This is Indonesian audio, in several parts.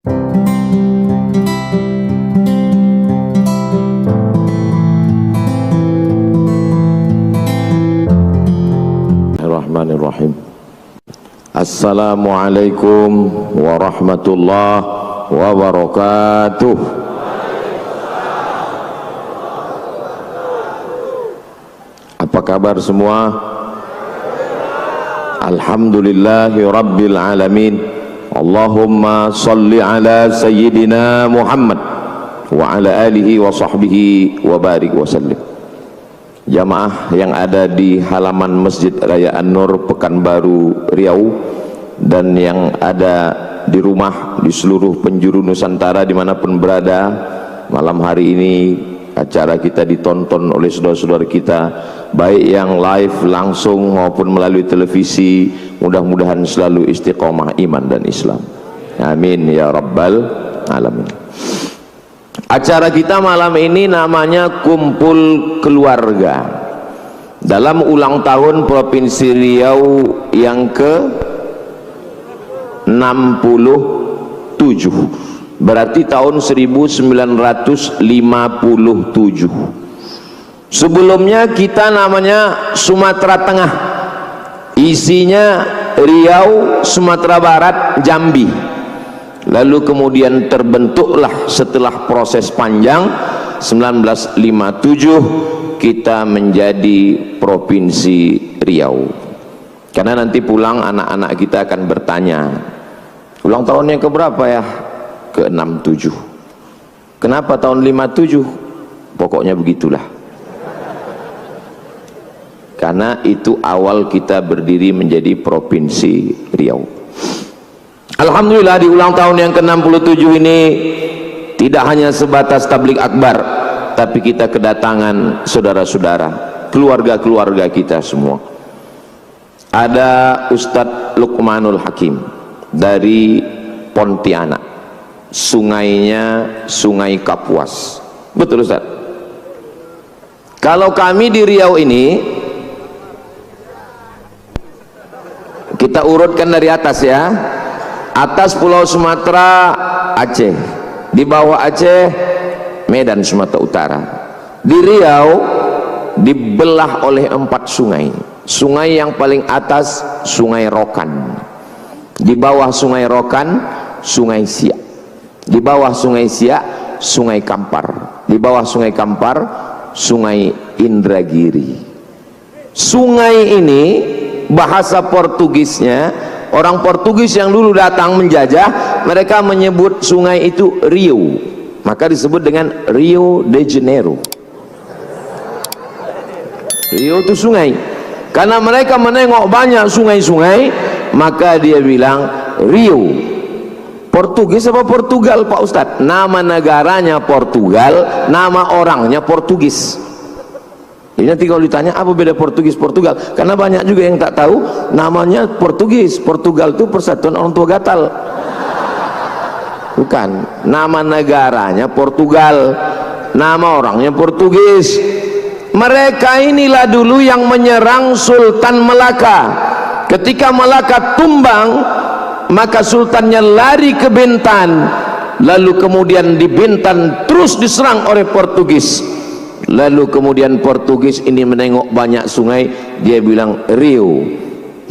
Bismillahirrahmanirrahim. Assalamualaikum warahmatullahi wabarakatuh. Apa kabar semua? Alhamdulillahi rabbil alamin. Allahumma salli ala sayyidina Muhammad wa ala alihi wa sahbihi wa barik wa sallim. Jamaah yang ada di halaman Masjid Raya An-Nur Pekanbaru Riau dan yang ada di rumah di seluruh penjuru Nusantara dimanapun berada, malam hari ini acara kita ditonton oleh saudara-saudara kita, baik yang live langsung maupun melalui televisi. Mudah-mudahan selalu istiqomah iman dan Islam, amin ya rabbal alamin. Acara kita malam ini namanya Kumpul Keluarga dalam ulang tahun Provinsi Riau yang ke-67, berarti tahun 1957. Sebelumnya kita namanya Sumatera Tengah, isinya Riau, Sumatera Barat, Jambi. Lalu kemudian terbentuklah setelah proses panjang 1957 kita menjadi Provinsi Riau. Karena nanti pulang anak-anak kita akan bertanya, ulang tahunnya keberapa ya? Ke-67. Kenapa tahun 57? Pokoknya begitulah. Karena itu awal kita berdiri menjadi Provinsi Riau. Alhamdulillah di ulang tahun yang ke-67 ini tidak hanya sebatas tabligh akbar, tapi kita kedatangan saudara-saudara, keluarga-keluarga kita semua. Ada Ustadz Luqmanul Hakim dari Pontianak, sungainya Sungai Kapuas. Betul Ustadz? Kalau kami di Riau ini, kita urutkan dari atas ya. Atas Pulau Sumatera Aceh, di bawah Aceh Medan Sumatera Utara. Di Riau dibelah oleh 4 sungai. Sungai yang paling atas Sungai Rokan, di bawah Sungai Rokan Sungai Siak, di bawah Sungai Siak Sungai Kampar, di bawah Sungai Kampar Sungai Indragiri. Sungai ini bahasa Portugisnya, orang Portugis yang dulu datang menjajah, mereka menyebut sungai itu Rio, maka disebut dengan Rio de Janeiro. Rio itu sungai, karena mereka menengok banyak sungai-sungai, maka dia bilang Rio. Portugis apa Portugal Pak Ustadz? Nama negaranya Portugal, nama orangnya Portugis. Jadi nanti kalau ditanya apa beda Portugis Portugal, karena banyak juga yang tak tahu namanya Portugis. Portugal itu persatuan orang tua gatal, bukan. Nama negaranya Portugal, nama orangnya Portugis. Mereka inilah dulu yang menyerang Sultan Melaka. Ketika Melaka tumbang, maka sultannya lari ke Bintan, lalu kemudian di Bintan terus diserang oleh Portugis. Lalu kemudian Portugis ini menengok banyak sungai, dia bilang Rio,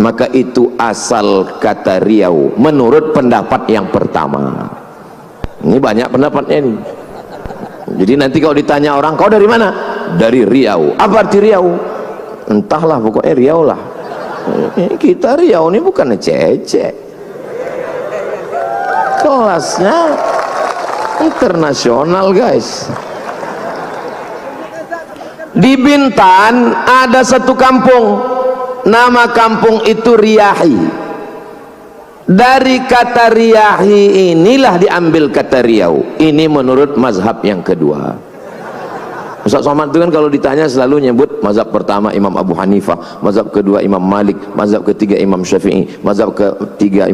maka itu asal kata Riau menurut pendapat yang pertama. Ini banyak pendapatnya ini. Jadi nanti kalau ditanya orang, kau dari mana? Dari Riau. Apa arti Riau? Entahlah, pokoknya Riau lah. Kita Riau ini bukan ecek-ecek, kelasnya internasional guys. Di Bintan ada satu kampung, nama kampung itu Riyahi. Dari kata Riyahi inilah diambil kata Riau. Ini menurut mazhab yang kedua. Ustaz Somad itu kan kalau ditanya selalu nyebut mazhab pertama Imam Abu Hanifah, mazhab kedua Imam Malik, mazhab ketiga Imam Syafi'i, mazhab ketiga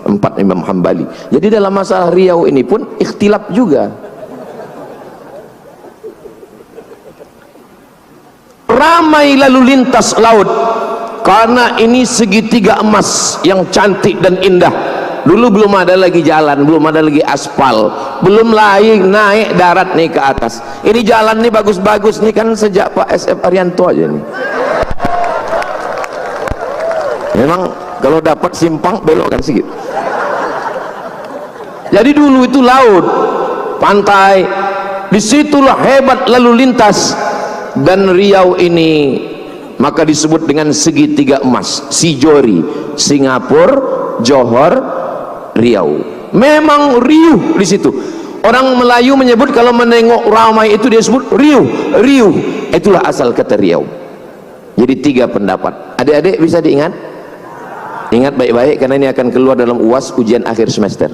empat Imam Hambali. Jadi dalam masalah Riau ini pun ikhtilaf juga. Ramai lalu lintas laut karena ini segitiga emas yang cantik dan indah. Dulu belum ada lagi jalan, belum ada lagi aspal, belum lagi naik darat nih ke atas. Ini jalan nih bagus-bagus nih kan sejak Pak SF Arianto aja nih. Memang kalau dapat simpang belokkan sedikit. Jadi dulu itu laut, pantai, disitulah hebat lalu lintas. Dan Riau ini maka disebut dengan segitiga emas, Sijori, Singapura, Johor, Riau. Memang riuh di situ. Orang Melayu menyebut kalau menengok ramai itu dia sebut riuh, riuh. Itulah asal kata Riau. Jadi 3 pendapat. Adik-adik bisa diingat? Ingat baik-baik karena ini akan keluar dalam UAS ujian akhir semester.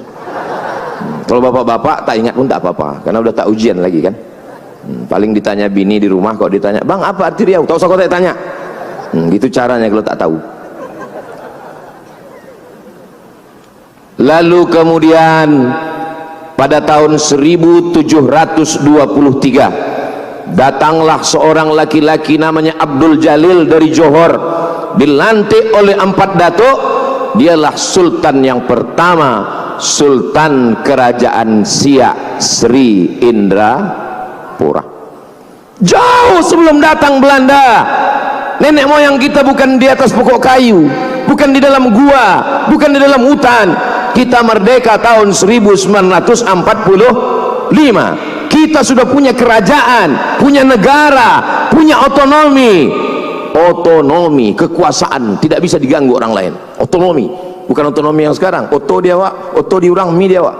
Kalau bapak-bapak tak ingat pun tak apa-apa karena udah tak ujian lagi kan. Paling ditanya bini di rumah, kok ditanya, "Bang, apa arti Riau?" Tak usah kau tanya. Gitu caranya kalau tak tahu. Lalu kemudian pada tahun 1723 datanglah seorang laki-laki namanya Abdul Jalil dari Johor, dilantik oleh 4 datuk. Dialah sultan yang pertama, Sultan Kerajaan Siak Sri Indrapura. Jauh sebelum datang Belanda, nenek moyang kita bukan di atas pokok kayu, bukan di dalam gua, bukan di dalam hutan. Kita merdeka tahun 1945. Kita sudah punya kerajaan, punya negara, punya otonomi. Otonomi, kekuasaan tidak bisa diganggu orang lain. Otonomi, bukan otonomi yang sekarang. Oto dia wak, oto diurang mi dia wak.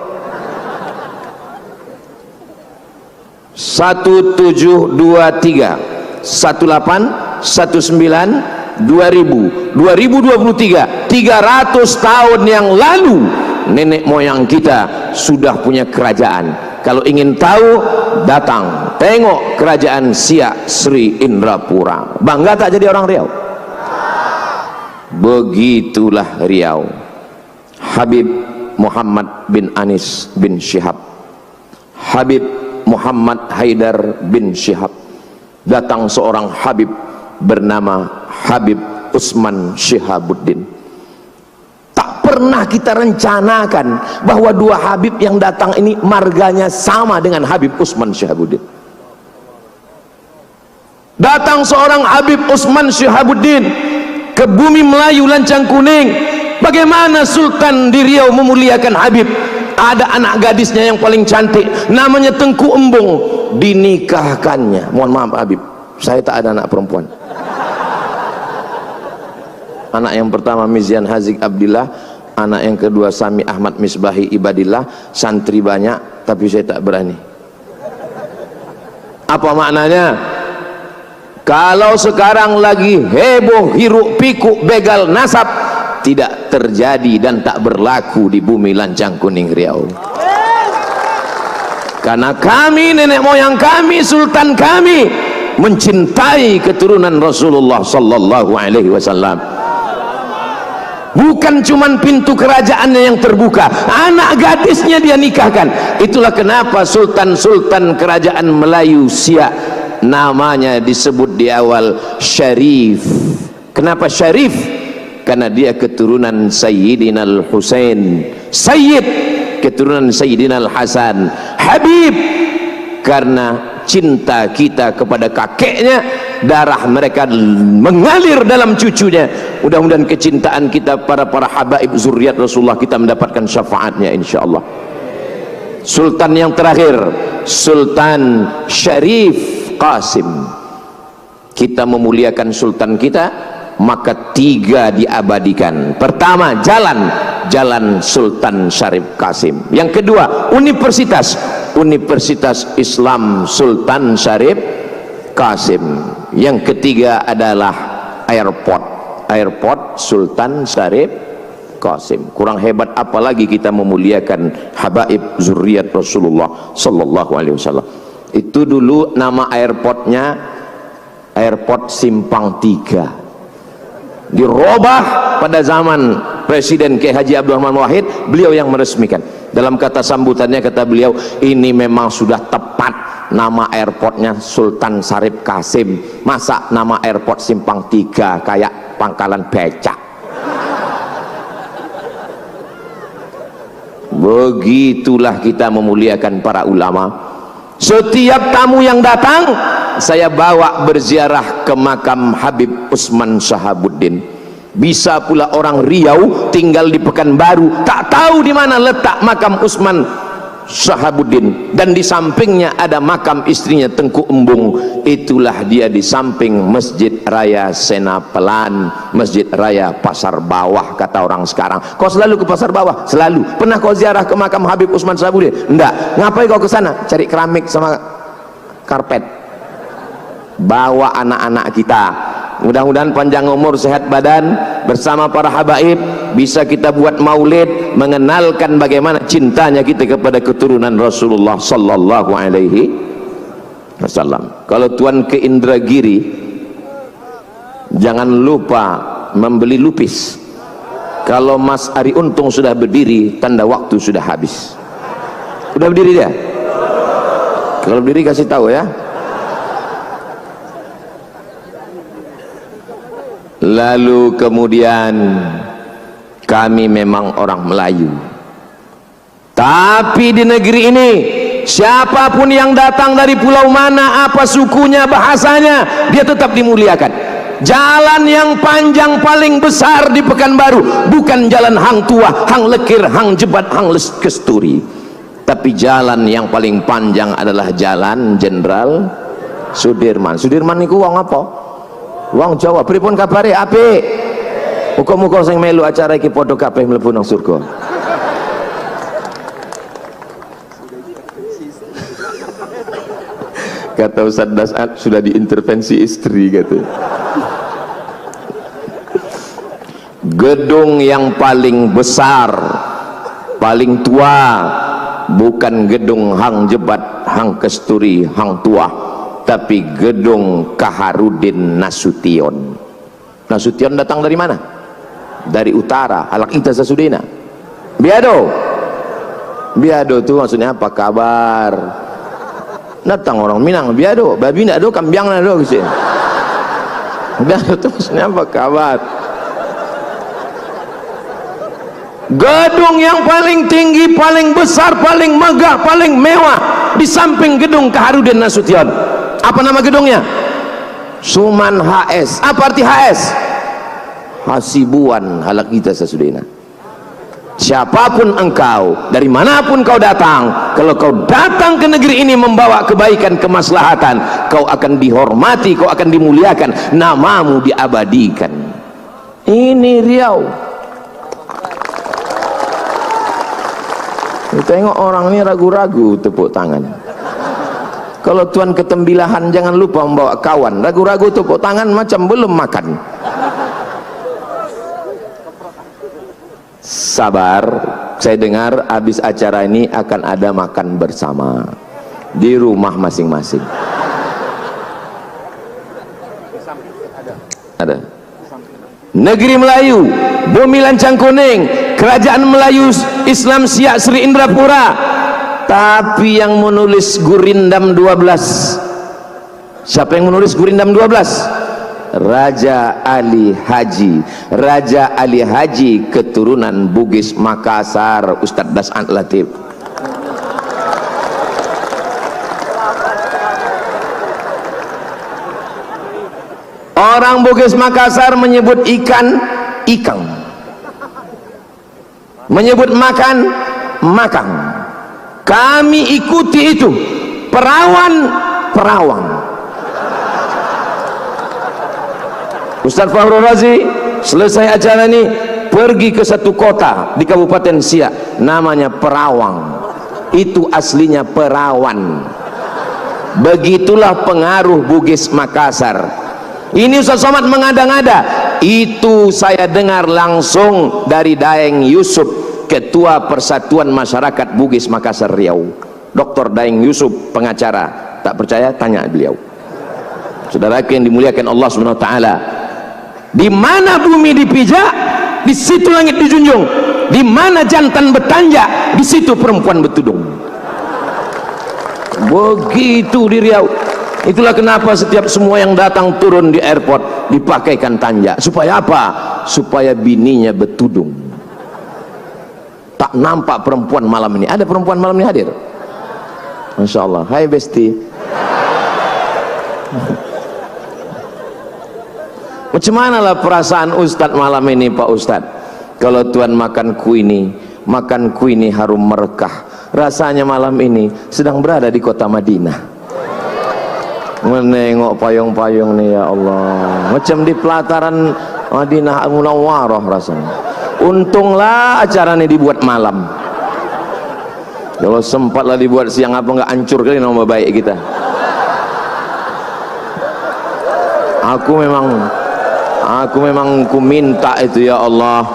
1723, 18, 19, 2000, 2023, 300 tahun yang lalu nenek moyang kita sudah punya kerajaan. Kalau ingin tahu, datang tengok kerajaan Siak Sri Indrapura. Bangga tak jadi orang Riau? Begitulah Riau. Habib Muhammad bin Anis bin Syihab, Habib Muhammad Haidar bin Syihab. Datang seorang Habib bernama Habib Usman Syihabuddin. Tak pernah kita rencanakan bahwa 2 Habib yang datang ini marganya sama dengan Habib Usman Syihabuddin. Datang seorang Habib Usman Syihabuddin ke bumi Melayu Lancang Kuning. Bagaimana Sultan di Riau memuliakan Habib? Ada anak gadisnya yang paling cantik, namanya Tengku Embung, dinikahkannya. Mohon maaf Habib, saya tak ada anak perempuan. Anak yang pertama Mizian Hazik Abdillah, anak yang kedua Sami Ahmad Misbahi Ibadillah. Santri banyak tapi saya tak berani. Apa maknanya? Kalau sekarang lagi heboh hiruk pikuk begal nasab, tidak terjadi dan tak berlaku di bumi Lancang Kuning Riau. Karena kami, nenek moyang kami, sultan kami mencintai keturunan Rasulullah sallallahu alaihi wasallam. Bukan cuman pintu kerajaannya yang terbuka, anak gadisnya dia nikahkan. Itulah kenapa sultan-sultan kerajaan Melayu Siak namanya disebut di awal Syarif. Kenapa Syarif? Karena dia keturunan Sayyidina Al-Husain, Sayyid keturunan Sayyidina Al-Hasan. Habib karena cinta kita kepada kakeknya, darah mereka mengalir dalam cucunya. Mudah-mudahan kecintaan kita para habaib zuriat Rasulullah kita mendapatkan syafaatnya insyaallah. Sultan yang terakhir, Sultan Syarif Qasim. Kita memuliakan sultan kita, maka 3 diabadikan. Pertama, jalan Sultan Syarif Qasim. Yang kedua, Universitas Islam Sultan Syarif Qasim. Yang ketiga adalah airport Sultan Syarif Qasim. Kurang hebat apalagi kita memuliakan habaib zuriat Rasulullah sallallahu alaihi wasallam. Itu dulu nama airportnya Airport Simpang 3. Dirubah pada zaman Presiden K. Haji Abdul Rahman Wahid, beliau yang meresmikan. Dalam kata sambutannya kata beliau, ini memang sudah tepat nama airportnya Sultan Syarif Qasim. Masa nama airport Simpang 3 kayak pangkalan becak? Begitulah kita memuliakan para ulama. Setiap tamu yang datang saya bawa berziarah ke makam Habib Usman Shahabuddin. Bisa pula orang Riau tinggal di Pekanbaru tak tahu di mana letak makam Usman Shahabuddin, dan di sampingnya ada makam istrinya Tengku Embung. Itulah dia di samping Masjid Raya Senapelan, Masjid Raya Pasar Bawah kata orang sekarang. Kau selalu ke Pasar Bawah? Selalu. Pernah kau ziarah ke makam Habib Usman Shahabuddin? Enggak. Ngapain kau ke sana? Cari keramik sama karpet. Bawa anak-anak kita, mudah-mudahan panjang umur sehat badan, bersama para habaib bisa kita buat maulid mengenalkan bagaimana cintanya kita kepada keturunan Rasulullah sallallahu alaihi wasallam. Kalau tuan ke Indragiri jangan lupa membeli lupis. Kalau Mas Ari Untung sudah berdiri, tanda waktu sudah habis. Sudah berdiri dia? Kalau berdiri kasih tahu ya. Lalu kemudian kami memang orang Melayu, tapi di negeri ini siapapun yang datang dari pulau mana, apa sukunya, bahasanya, dia tetap dimuliakan. Jalan yang panjang paling besar di Pekanbaru bukan jalan Hang Tua, Hang Lekir, Hang Jebat, Hang Kesturi, tapi jalan yang paling panjang adalah Jalan Jenderal Sudirman. Sudirman niku wong apa? Wong Jawa. Pripun kabare? Apik. Muga-muga sing melu acara iki padha kabeh mlebu nang surga. Kata Ustaz Dasat sudah diintervensi istri gitu. Gedung yang paling besar, paling tua bukan gedung Hang Jebat, Hang Kesturi, Hang Tua, tapi gedung Kaharudin Nasution. Nasution datang dari mana? Dari utara, Halak Ita Sasudina. Biado. Biado itu maksudnya apa? Kabar. Datang orang Minang, biado. Babi ndak do, kambiang ndak do gitu. Biado itu maksudnya apa? Kabar. Gedung yang paling tinggi, paling besar, paling megah, paling mewah di samping gedung Kaharudin Nasution. Apa nama gedungnya? Suman HS. Apa arti HS? Hasibuan Halak Kita Sasudina. Siapapun engkau, dari manapun kau datang, kalau kau datang ke negeri ini membawa kebaikan, kemaslahatan, kau akan dihormati, kau akan dimuliakan, namamu diabadikan. Ini Riau. Tengok orang ini ragu-ragu tepuk tangan. Kalau tuan ketembilahan jangan lupa membawa kawan. Ragu-ragu tepuk tangan macam belum makan. Sabar, saya dengar habis acara ini akan ada makan bersama di rumah masing-masing. Ada. Negeri Melayu, Bumi Lancang Kuning, Kerajaan Melayu Islam Siak Sri Indrapura. Tapi yang menulis Gurindam 12, siapa yang menulis Gurindam 12? Raja Ali Haji. Raja Ali Haji keturunan Bugis Makassar, Ustadz Das'an Latif. Orang Bugis Makassar menyebut ikan ikang, menyebut makan makang. Kami ikuti itu. Perawan perawang. Ustaz Fahru Razi selesai acara ini pergi ke satu kota di Kabupaten Siak, namanya Perawang. Itu aslinya perawan. Begitulah pengaruh Bugis Makassar. Ini Ustaz Somad mengada-ngada. Itu saya dengar langsung dari Daeng Yusuf, Ketua Persatuan Masyarakat Bugis Makassar Riau, Dr. Daeng Yusuf, pengacara. Tak percaya tanya beliau. Saudaraku yang dimuliakan Allah SWT, di mana bumi dipijak, di situ langit dijunjung. Di mana jantan bertanja, di situ perempuan bertudung. Begitu di Riau. Itulah kenapa setiap semua yang datang turun di airport dipakaikan tanja. Supaya apa? Supaya bininya bertudung. Tak nampak perempuan malam ini. Ada perempuan malam ini hadir? Masya Allah. Hai Besti. Macam mana lah perasaan Ustadz malam ini Pak Ustadz? Kalau Tuhan makanku ini harum merekah. Rasanya malam ini sedang berada di kota Madinah, menengok payung-payung nih ya Allah, macam di pelataran Madinah Munawwarah rasanya. Untunglah acara ini dibuat malam. Kalau sempatlah dibuat siang, apa nggak hancur kali nama baik kita. Aku memang ku minta itu ya Allah,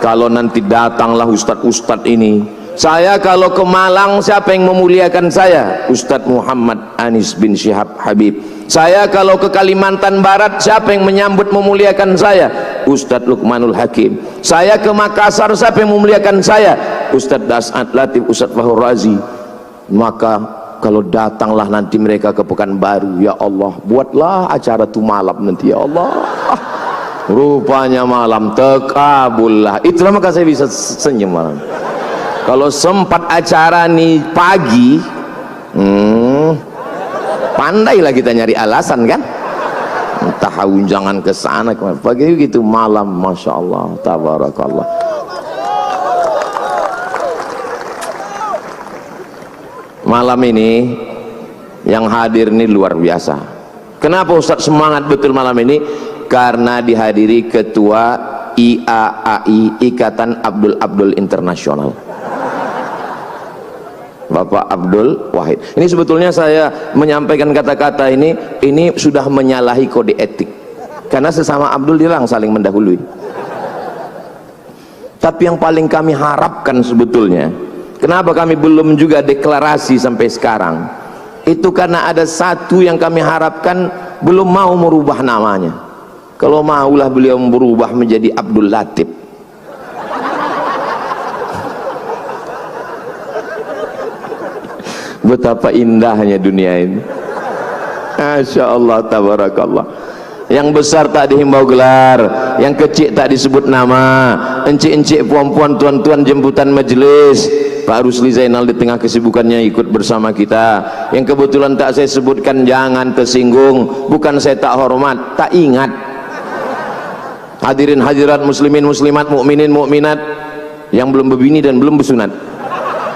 kalau nanti datanglah ustadz-ustadz ini, saya kalau ke Malang siapa yang memuliakan saya? Ustadz Muhammad Anis bin Syihab Habib. Saya kalau ke Kalimantan Barat siapa yang menyambut memuliakan saya? Ustadz Luqmanul Hakim. Saya ke Makassar siapa yang memuliakan saya? Ustadz Das'ad Latif, Ustadz Fahur Razi. Maka kalau datanglah nanti mereka ke Pekanbaru, ya Allah, buatlah acara itu malam nanti ya Allah. Rupanya malam tekabullah. Itulah maka saya bisa senyum malam. Kalau sempat acara nih pagi, pandailah kita nyari alasan kan. Tahu jangan ke sana kemana. Pagi gitu, malam Masya Allah, tabarakallah. Malam ini yang hadir ini luar biasa. Kenapa Ustadz semangat betul malam ini? Karena dihadiri Ketua IAAI, Ikatan Abdul Internasional, Bapak Abdul Wahid. Ini sebetulnya saya menyampaikan kata-kata ini sudah menyalahi kode etik, karena sesama Abdul dilarang saling mendahului. Tapi yang paling kami harapkan sebetulnya, kenapa kami belum juga deklarasi sampai sekarang, itu karena ada satu yang kami harapkan belum mau merubah namanya. Kalau maulah beliau berubah menjadi Abdul Latif. Betapa indahnya dunia ini. Masya Allah, tabarakallah. Yang besar tak dihimbau gelar, yang kecil tak disebut nama, encik-encik, puan-puan, tuan-tuan jemputan majelis, Pak Rusli Zainal di tengah kesibukannya ikut bersama kita. Yang kebetulan tak saya sebutkan, jangan tersinggung, bukan saya tak hormat, tak ingat. Hadirin hadirat, muslimin muslimat, mukminin mukminat yang belum berbini dan belum bersunat,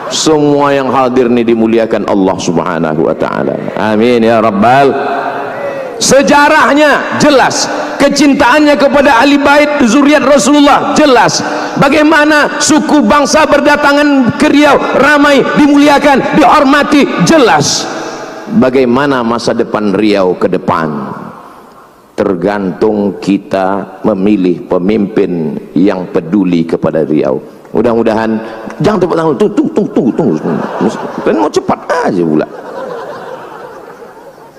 semua yang hadir ini dimuliakan Allah Subhanahu wa taala. Amin ya rabbal. Sejarahnya jelas, kecintaannya kepada ahli bait zuriat Rasulullah jelas. Bagaimana suku bangsa berdatangan ke Riau, ramai, dimuliakan, dihormati, jelas. Bagaimana masa depan Riau ke depan, tergantung kita memilih pemimpin yang peduli kepada Riau. Mudah-mudahan, jangan tepuk tangan, tunggu, kan mau cepat aja pula.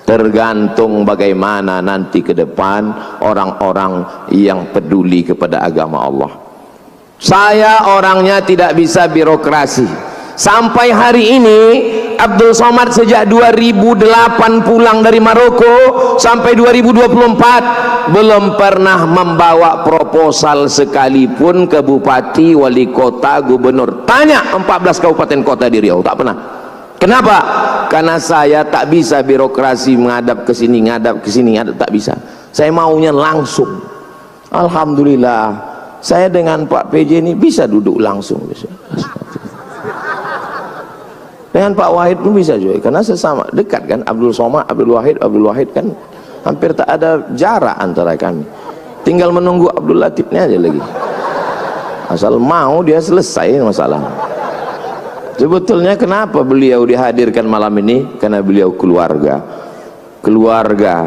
Tergantung bagaimana nanti ke depan orang-orang yang peduli kepada agama Allah. Saya orangnya tidak bisa birokrasi. Sampai hari ini Abdul Somad sejak 2008 pulang dari Maroko sampai 2024 belum pernah membawa proposal sekalipun ke bupati, wali kota, gubernur. Tanya 14 kabupaten kota di Riau, tak pernah. Kenapa? Karena saya tak bisa birokrasi, menghadap ke sini, tak bisa. Saya maunya langsung. Alhamdulillah, saya dengan Pak PJ ini bisa duduk langsung. Dengan Pak Wahid pun bisa juga, karena sesama dekat kan, Abdul Somad, Abdul Wahid kan hampir tak ada jarak antara kami. Tinggal menunggu Abdul Latif ini aja lagi. Asal mau dia selesai masalah. Sebetulnya kenapa beliau dihadirkan malam ini? Karena beliau keluarga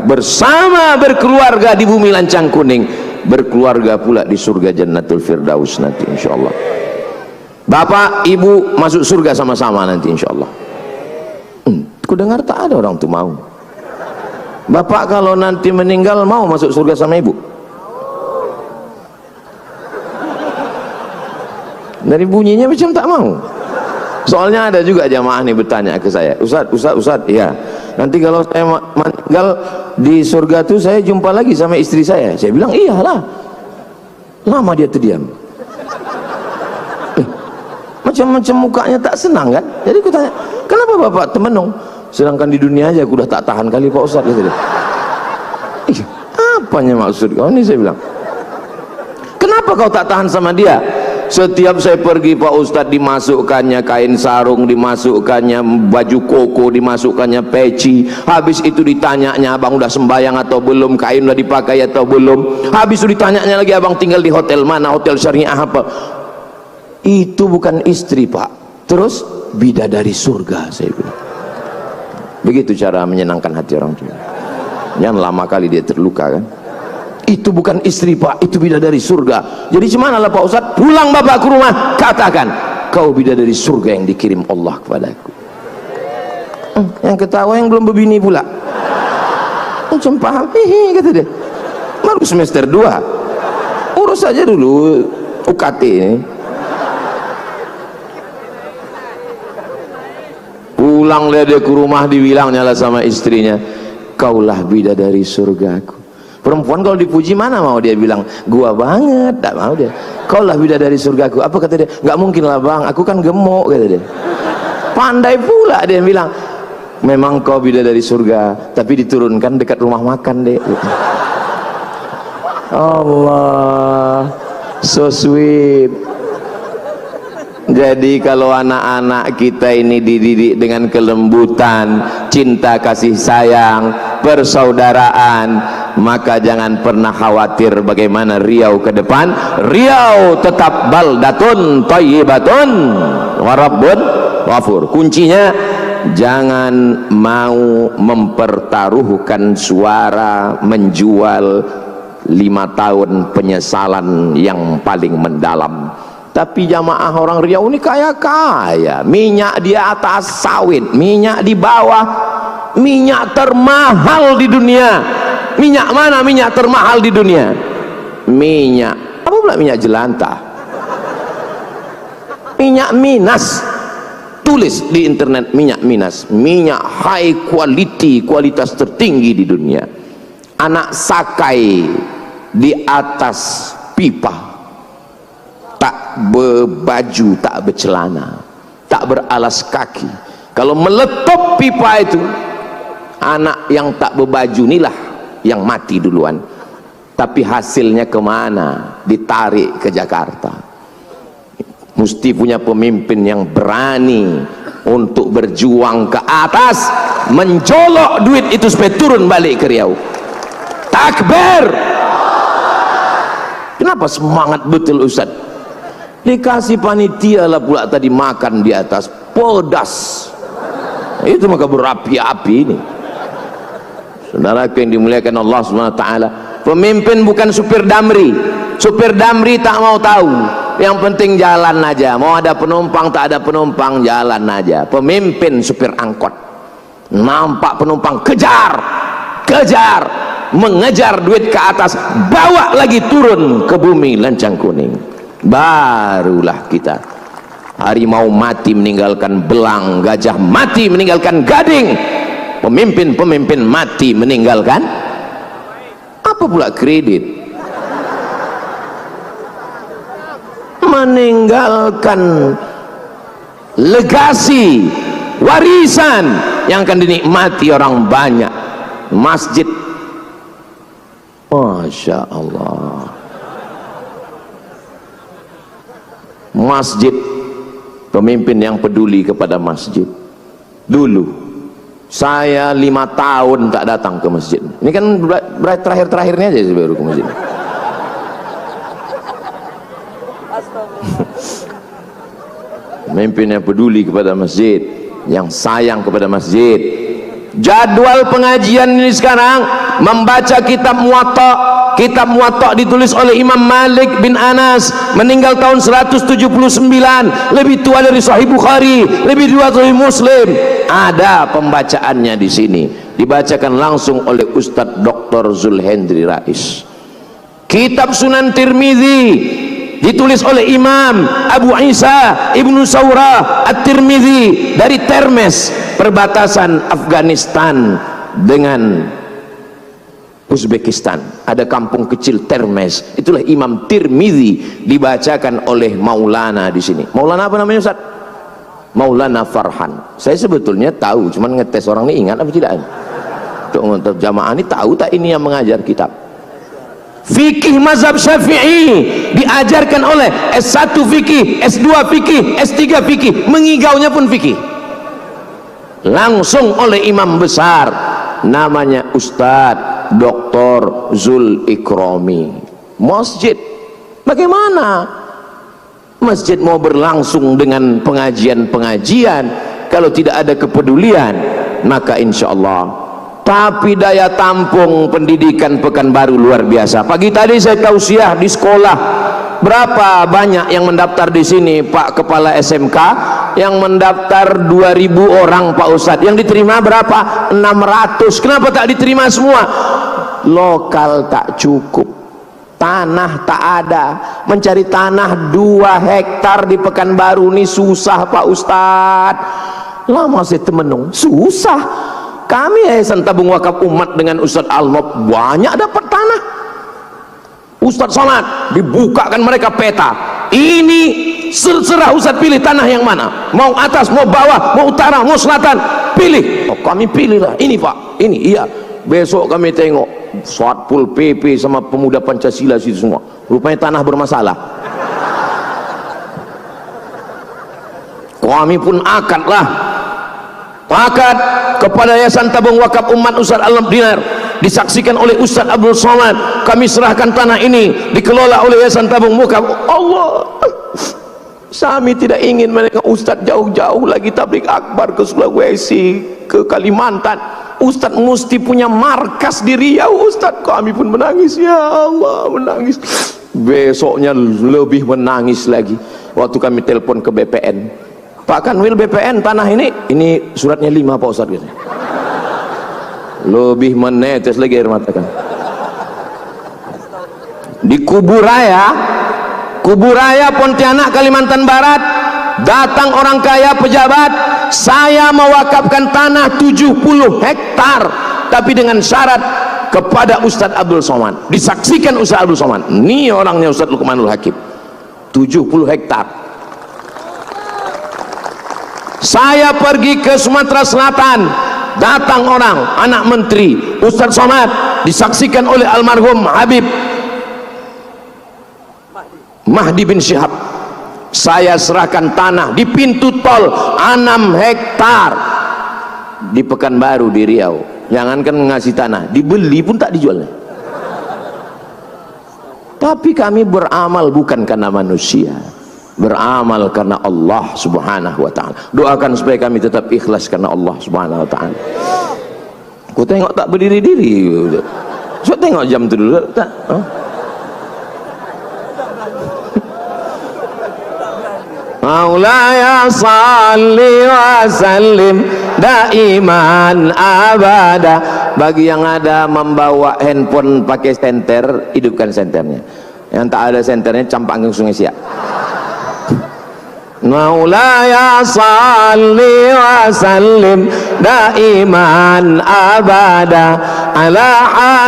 bersama, berkeluarga di bumi lancang kuning, berkeluarga pula di surga Jannatul Firdaus nanti insyaallah. Bapak, ibu masuk surga sama-sama nanti insyaallah. Ku dengar tak ada orang tuh mau. Bapak kalau nanti meninggal mau masuk surga sama ibu? Dari bunyinya macam tak mau. Soalnya ada juga jamaah nih bertanya ke saya, Ustaz, iya. Nanti kalau saya meninggal di surga tuh saya jumpa lagi sama istri saya. Saya bilang iyalah. Lama dia terdiam. macam-macam mukanya tak senang kan. Jadi aku tanya, kenapa bapak temenung? Sedangkan di dunia aja aku udah tak tahan kali Pak Ustadz, gitu deh. Apanya maksud kau ini? Saya bilang, kenapa kau tak tahan sama dia? Setiap saya pergi Pak Ustadz, dimasukkannya kain sarung, dimasukkannya baju koko, dimasukkannya peci. Habis itu ditanyanya, abang udah sembahyang atau belum, kain udah dipakai atau belum. Habis itu ditanyanya lagi, abang tinggal di hotel mana, hotel syariah apa. Itu bukan istri Pak, terus bidadari surga, saya bilang. Begitu cara menyenangkan hati orang tua. Yang lama kali dia terluka kan. Itu bukan istri Pak, itu bidadari surga. Jadi gimana lah Pak Ustadz? Pulang bapak ke rumah, katakan kau bidadari surga yang dikirim Allah kepadaku. Yang ketawa yang belum berbini pula. Macam paham, hehe, kata dia. Baru semester 2, urus saja dulu UKT ini. Pulang dia ke rumah, dibilangnya lah sama istrinya, kaulah bidadari surgaku. Perempuan kalau dipuji mana mau dia bilang, gua banget, tak mau dia. Kaulah bidadari surgaku. Apa kata dia? Nggak mungkin lah bang, aku kan gemuk, kata dia. Pandai pula dia bilang, memang kau bidadari surga, tapi diturunkan dekat rumah makan deh. Allah, so sweet. Jadi kalau anak-anak kita ini dididik dengan kelembutan, cinta kasih sayang, persaudaraan, maka jangan pernah khawatir bagaimana Riau ke depan. Riau tetap baldatun thayyibatun wa rabbun ghafur. Kuncinya jangan mau mempertaruhkan suara, menjual 5 tahun penyesalan yang paling mendalam. Tapi jamaah orang Riau ini kaya-kaya, minyak di atas sawit, minyak di bawah, minyak termahal di dunia. Minyak mana minyak termahal di dunia? Minyak, apa pula minyak jelantah? Minyak Minas. Tulis di internet minyak Minas, minyak high quality, kualitas tertinggi di dunia. Anak sakai di atas pipa, tak berbaju, tak bercelana, tak beralas kaki. Kalau meletup pipa itu, anak yang tak berbaju inilah yang mati duluan. Tapi hasilnya kemana? Ditarik ke Jakarta. Mesti punya pemimpin yang berani untuk berjuang ke atas, mencolok duit itu supaya turun balik ke Riau. Takbir. Kenapa semangat betul Ustaz? Dikasih panitia lah pula tadi makan di atas, pedas. Itu maka berapi-api ini. Saudara yang dimuliakan Allah SWT, pemimpin bukan supir damri. Supir damri tak mau tahu, yang penting jalan aja. Mau ada penumpang tak ada penumpang, jalan aja. Pemimpin supir angkot, nampak penumpang kejar, kejar, mengejar duit ke atas, bawa lagi turun ke bumi lancang kuning. Barulah kita. Harimau mati meninggalkan belang, gajah mati meninggalkan gading, pemimpin-pemimpin mati meninggalkan apa pula? Kredit. Meninggalkan legasi, warisan yang akan dinikmati orang banyak. Masjid, Masya Allah, masjid, pemimpin yang peduli kepada masjid. Dulu saya 5 tahun tak datang ke masjid. Ini kan terakhir-terakhirnya aja saya baru ke masjid. Pemimpin yang peduli kepada masjid, yang sayang kepada masjid. Jadwal pengajian ini sekarang membaca kitab Muwatta. Kitab Muwatta ditulis oleh Imam Malik bin Anas, meninggal tahun 179, lebih tua dari Sahih Bukhari, lebih tua dari Muslim. Ada pembacaannya di sini, dibacakan langsung oleh Ustadz Dr. Zulhendri Rais. Kitab Sunan Tirmizi ditulis oleh Imam Abu Isa Ibnu Saurah At-Tirmizi dari Termes, perbatasan Afghanistan dengan Uzbekistan, ada kampung kecil Termez, itulah Imam Tirmizi dibacakan oleh Maulana di sini. Maulana apa namanya Ustaz? Maulana Farhan. Saya sebetulnya tahu, cuman ngetes orang ini ingat apa tidak. Untuk jamaah ini tahu tak ini yang mengajar kitab. Fikih mazhab Syafi'i diajarkan oleh S1 fikih, S2 fikih, S3 fikih, mengigaunya pun fikih. Langsung oleh imam besar namanya Ustadz Dr. Zul Ikrami. Masjid, bagaimana masjid mau berlangsung dengan pengajian-pengajian kalau tidak ada kepedulian? Maka insya Allah. Tapi daya tampung pendidikan Pekanbaru luar biasa. Pagi tadi saya tausiah di sekolah, berapa banyak yang mendaftar di sini Pak Kepala SMK? Yang mendaftar 2000 orang Pak Ustadz, yang diterima berapa? 600. Kenapa tak diterima semua? Lokal tak cukup, tanah tak ada. Mencari tanah 2 hektar di Pekanbaru ini susah Pak Ustadz. Lama saya temenung, susah. Kami Yayasan Tabung Wakaf Umat dengan Ustadz Almob banyak dapat tanah. Ustadz Somad dibukakan mereka peta, ini serah Ustadz pilih tanah yang mana, mau atas, mau bawah, mau utara, mau selatan, pilih. Oh, kami pilihlah ini Pak, ini iya. Besok kami tengok Satpol PP sama pemuda Pancasila situ semua, rupanya tanah bermasalah. Kami pun akad kepada Yayasan Tabung Wakaf Umat Ustadz Alam Dinar, disaksikan oleh Ustadz Abdul Somad, kami serahkan tanah ini dikelola oleh Yayasan Tabung Wakaf. Allah, kami tidak ingin mereka Ustadz jauh-jauh lagi tabligh akbar ke Sulawesi, ke Kalimantan. Ustadz mesti punya markas di Riau. Ustadz, kami pun menangis, ya Allah, menangis. Besoknya lebih menangis lagi waktu kami telepon ke BPN. Pak Kanwil BPN, tanah ini suratnya 5 Pak Ustadz gitu. Lebih menetes lagi air mata kan. Di Kuburaya Pontianak Kalimantan Barat, datang orang kaya pejabat, saya mewakafkan tanah 70 hektar tapi dengan syarat kepada Ustadz Abdul Somad. Disaksikan Ustadz Abdul Somad, ini orangnya Ustadz Luqmanul Hakim. 70 hektar. Saya pergi ke Sumatera Selatan, datang orang, anak menteri Ustadz Somad, disaksikan oleh almarhum Habib Mahdi bin Syihab. Saya serahkan tanah di pintu tol 6 hektar di Pekanbaru di Riau. Jangankan ngasih tanah, dibeli pun tak dijualnya. Tapi kami beramal bukan karena manusia, beramal karena Allah subhanahu wa ta'ala. Doakan supaya kami tetap ikhlas karena Allah subhanahu wa ta'ala. Aku tengok tak berdiri-diri, saya tengok jam itu dulu tak? Maulaya salli wa sallim daiman abada. Bagi yang ada membawa handphone pakai senter, hidupkan senternya. Yang tak ada senternya campak ke Sungai Siak. Maulaya salli wa sallim daiman abada ala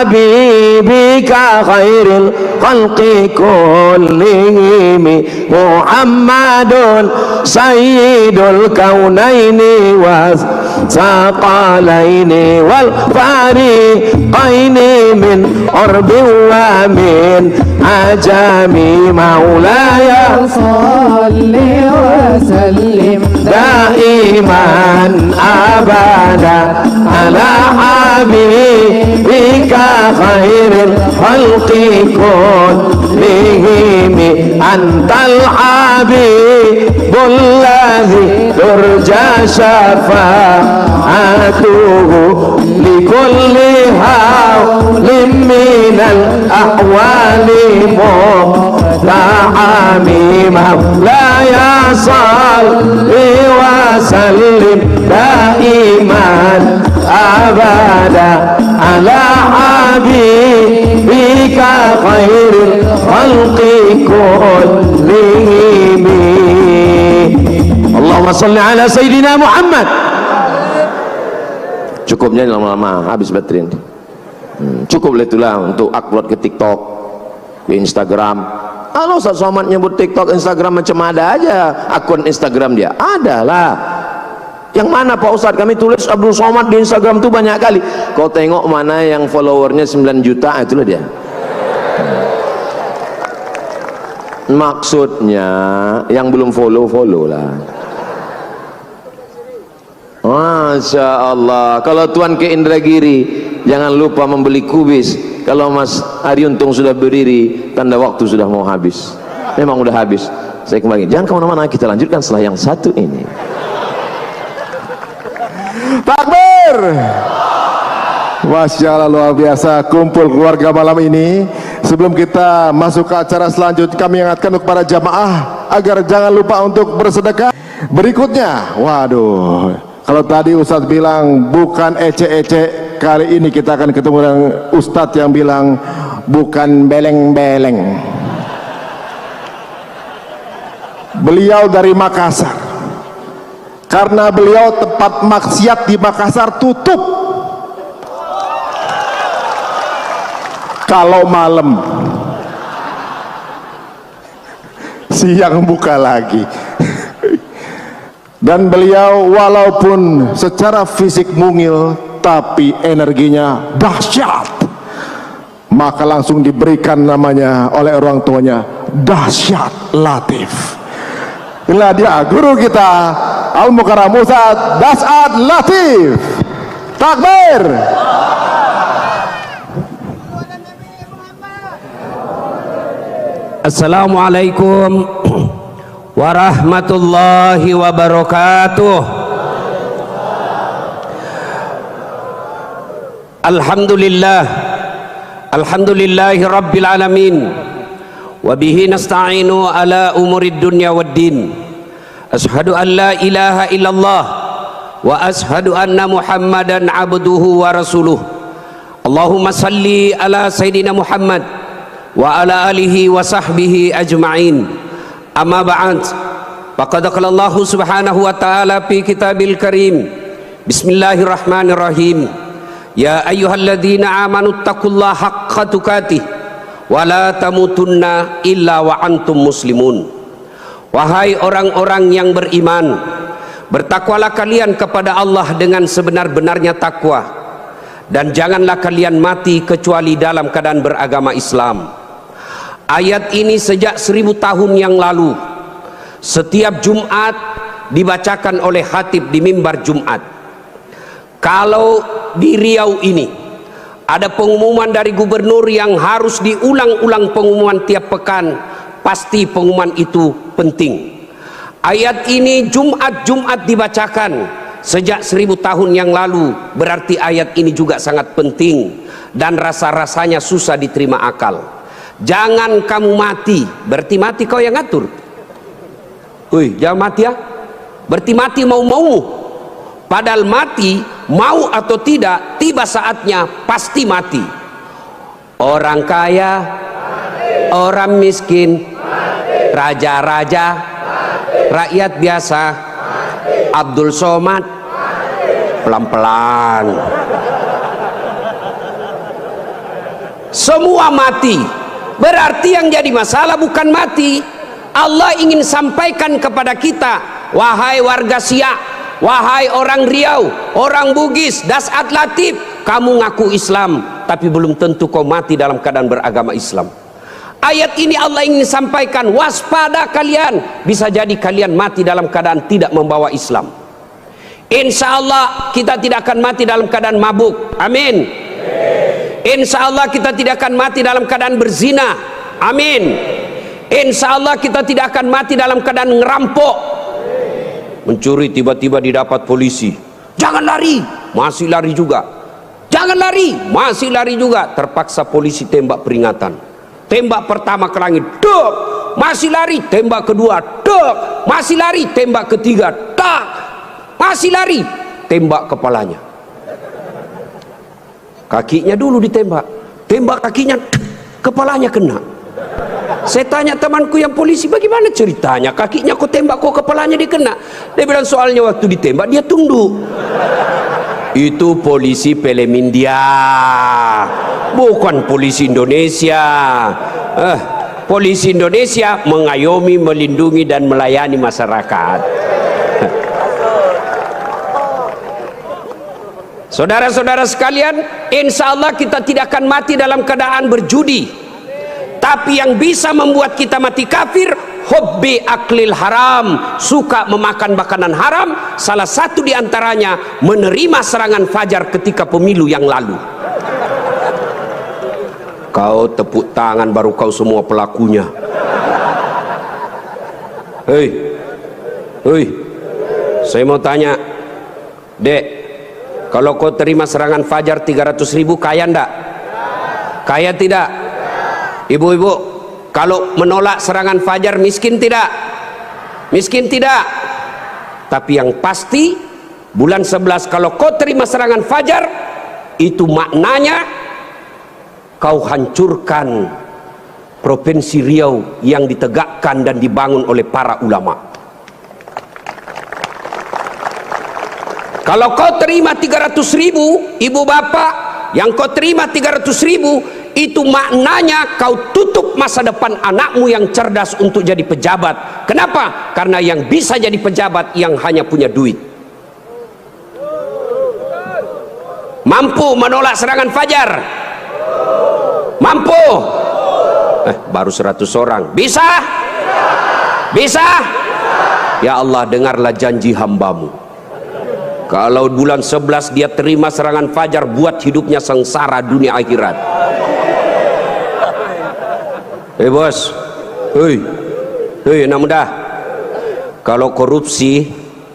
habibika khairil khalqi kullihim Muhammadun sayyidul kaunaini was saqalaini wal fariqaini min urbin wa min ajami. Maulaya salli وسلم دائما أبدا على حبيبك خير الخلق كلهم أنت الحبيب الذي ترجى شفاعته لكل حول من الأحوال مقتحم. مولاي صل وسلم دائما أبدا على حبيبك خير الخلق كلهم. اللهم صل على سيدنا Muhammad. Cukupnya lama-lama habis baterai. Cukup itulah untuk upload ke TikTok, ke Instagram. Kalau Ustaz Somad nyebut TikTok, Instagram, macam ada aja akun Instagram dia, adalah. Yang mana Pak Ustadz? Kami tulis Abdul Somad di Instagram tuh banyak kali. Kau tengok mana yang followernya 9 juta, itulah dia. Maksudnya yang belum follow lah. Masya Allah. Kalau Tuan ke Indragiri, jangan lupa membeli kubis. Kalau Mas Ariuntung sudah berdiri, tanda waktu sudah mau habis. Memang udah habis. Saya kembali. Jangan kemana-mana, kita lanjutkan setelah yang satu ini. Takbir. Masya Allah, luar biasa kumpul keluarga malam ini. Sebelum kita masuk ke acara selanjutnya, kami ingatkan kepada jamaah agar jangan lupa untuk bersedekah. Berikutnya, waduh, kalau tadi Ustadz bilang bukan ece-ece, kali ini kita akan ketemu dengan Ustadz yang bilang bukan beleng-beleng. Beliau dari Makassar. Karena beliau tempat maksiat di Makassar tutup kalau malam, siang buka lagi. Dan beliau walaupun secara fisik mungil, tapi energinya dahsyat, maka langsung diberikan namanya oleh orang tuanya Dahsyat Latif. Inilah dia guru kita, Al Mukarram Ustadz Dahsyat Latif. Takbir. Assalamualaikum warahmatullahi wabarakatuh. Alhamdulillahi rabbil alamin. Wabihi nasta'inu ala umurid dunya waddin. Ashhadu an la ilaha illallah wa ashhadu anna Muhammadan abduhu wa rasuluh. Allahumma salli ala Sayyidina Muhammad wa ala alihi wa sahbihi ajma'in. Amma ba'd. Faqad qala Allah subhanahu wa ta'ala fi kitabil karim. Bismillahirrahmanirrahim. Ya ayyuhalladzina amanu taqullaha haqqa tuqatih wa la tamutunna illa wa antum muslimun. Wahai orang-orang yang beriman, bertakwalah kalian kepada Allah dengan sebenar-benarnya takwa, dan janganlah kalian mati kecuali dalam keadaan beragama Islam. Ayat ini sejak 1000 tahun yang lalu setiap Jumat dibacakan oleh khatib di mimbar Jumat. Kalau di Riau ini ada pengumuman dari gubernur yang harus diulang-ulang pengumuman tiap pekan, pasti pengumuman itu penting. Ayat ini Jumat-Jumat dibacakan sejak 1000 tahun yang lalu, berarti ayat ini juga sangat penting dan rasa-rasanya susah diterima akal. Jangan kamu mati, berarti mati kau yang ngatur. Wih, jangan mati ya, berarti mati mau-mau. Padahal mati, mau atau tidak, tiba saatnya pasti mati. Orang kaya, orang miskin, raja-raja, rakyat biasa, Abdul Somad, pelan-pelan. Semua mati. Berarti yang jadi masalah bukan mati. Allah ingin sampaikan kepada kita, wahai warga Siak, wahai orang Riau, orang Bugis, Dahsyat Latif, kamu ngaku Islam, tapi belum tentu kau mati dalam keadaan beragama Islam. Ayat ini Allah ingin sampaikan, waspada kalian, bisa jadi kalian mati dalam keadaan tidak membawa Islam. Insya Allah kita tidak akan mati dalam keadaan mabuk, amin. Insya Allah kita tidak akan mati dalam keadaan berzina, amin. Insya Allah kita tidak akan mati dalam keadaan ngerampok, mencuri tiba-tiba didapat polisi, jangan lari, masih lari juga, jangan lari, masih lari juga, terpaksa polisi tembak peringatan. Tembak pertama ke langit, duk, masih lari, tembak kedua, duk, masih lari, tembak ketiga, tak, masih lari, tembak kepalanya. Kakinya dulu ditembak, tembak kakinya, kepalanya kena. Saya tanya temanku yang polisi, bagaimana ceritanya kakinya kok tembak, kok kepalanya dikena? Dia bilang soalnya waktu ditembak dia tunduk. Itu polisi film India, bukan polisi Indonesia. Polisi Indonesia mengayomi, melindungi dan melayani masyarakat. Saudara-saudara sekalian, insya Allah kita tidak akan mati dalam keadaan berjudi. Tapi yang bisa membuat kita mati kafir, hubbi aklil haram, suka memakan makanan haram. Salah satu diantaranya menerima serangan fajar ketika pemilu yang lalu. Kau tepuk tangan baru kau semua pelakunya. Hei, saya mau tanya, Dek, kalau kau terima serangan fajar 300.000, kaya ndak? Kaya tidak? Ibu-ibu, kalau menolak serangan fajar miskin tidak? Miskin tidak? Tapi yang pasti bulan 11 kalau kau terima serangan fajar, itu maknanya kau hancurkan Provinsi Riau yang ditegakkan dan dibangun oleh para ulama. Kalau kau terima 300.000, ibu bapak, yang kau terima 300.000, itu maknanya kau tutup masa depan anakmu yang cerdas untuk jadi pejabat. Kenapa? Karena yang bisa jadi pejabat yang hanya punya duit. Mampu menolak serangan fajar? Mampu? Baru 100 orang. Bisa? Bisa? Ya Allah, dengarlah janji hambamu. Kalau bulan 11 dia terima serangan fajar, buat hidupnya sengsara dunia akhirat. Bos, anak muda, kalau korupsi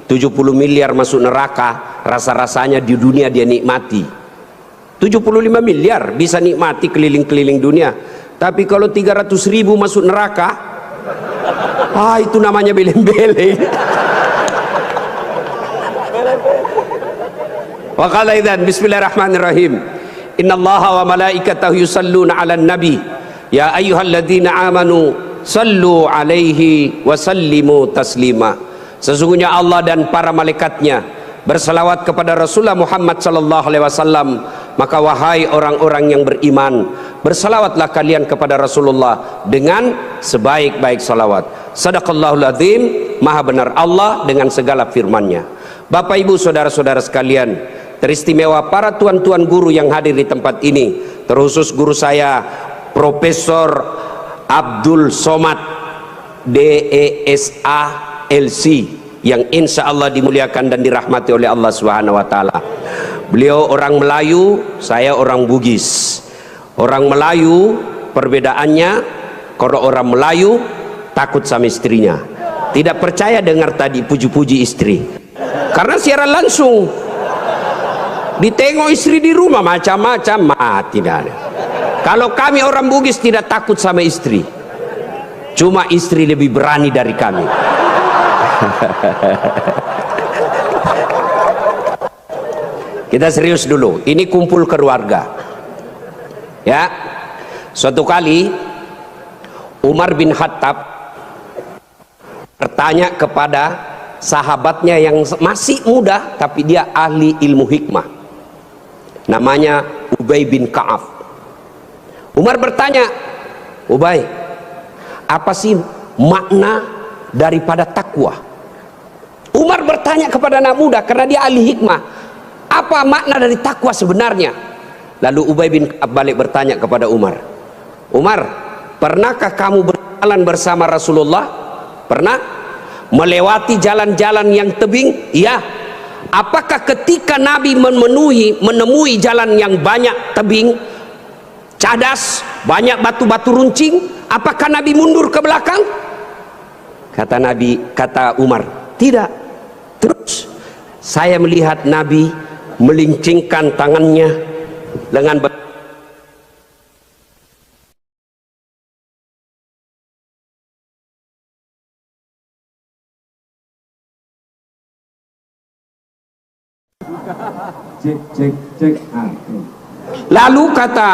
70 miliar masuk neraka, rasa-rasanya di dunia dia nikmati. 75 miliar bisa nikmati keliling-keliling dunia. Tapi kalau 300.000 masuk neraka, itu namanya beleng-beleng. Wa qala idzan bismillahirrahmanirrahim. Innallaha wa malaikatahu yusalluna 'alan nabi. Ya ayyuhalladzina amanu sallu alaihi wa sallimu taslima. Sesungguhnya Allah dan para malaikatnya berselawat kepada Rasulullah Muhammad sallallahu alaihi wasallam. Maka wahai orang-orang yang beriman, berselawatlah kalian kepada Rasulullah dengan sebaik-baik salawat. Sadaqallahul azim, maha benar Allah dengan segala firman-Nya. Bapak Ibu saudara-saudara sekalian, teristimewa para tuan-tuan guru yang hadir di tempat ini, terkhusus guru saya Profesor Abdul Somad DESA LC, yang insya Allah dimuliakan dan dirahmati oleh Allah Subhanahu wa Ta'ala. Beliau orang Melayu, saya orang Bugis. Orang Melayu perbedaannya, kalau orang Melayu takut sama istrinya, tidak percaya dengar tadi puji-puji istri, karena siaran langsung ditengok istri di rumah macam-macam, mati dah. Kalau kami orang Bugis tidak takut sama istri, cuma istri lebih berani dari kami. Kita serius dulu, ini kumpul keluarga ya. Suatu kali Umar bin Khattab bertanya kepada sahabatnya yang masih muda tapi dia ahli ilmu hikmah, namanya Ubay bin Ka'ab. Umar bertanya, Ubay, apa sih makna daripada takwa? Umar bertanya kepada anak muda karena dia ahli hikmah, apa makna dari takwa sebenarnya? Lalu Ubay bin Ka'ab balik bertanya kepada Umar, Umar, pernahkah kamu berjalan bersama Rasulullah? Pernah? Melewati jalan-jalan yang tebing? Iya. Apakah ketika Nabi menemui jalan yang banyak tebing, cadas, banyak batu-batu runcing, apakah Nabi mundur ke belakang? Kata Umar, tidak. Terus saya melihat Nabi melincingkan tangannya dengan cek. Lalu kata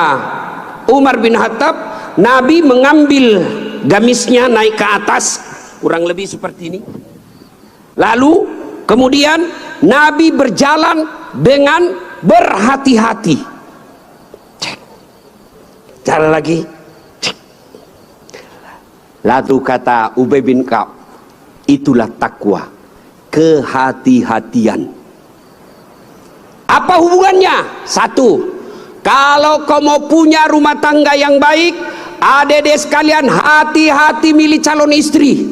Umar bin Khattab, Nabi mengambil gamisnya naik ke atas, kurang lebih seperti ini. Lalu Kemudian Nabi berjalan dengan berhati-hati. Cara lagi. Lalu kata Ubay bin Ka'ab, itulah takwa, kehati-hatian. Apa hubungannya? Satu, kalau kau mau punya rumah tangga yang baik, adik-adik sekalian, hati-hati milih calon istri.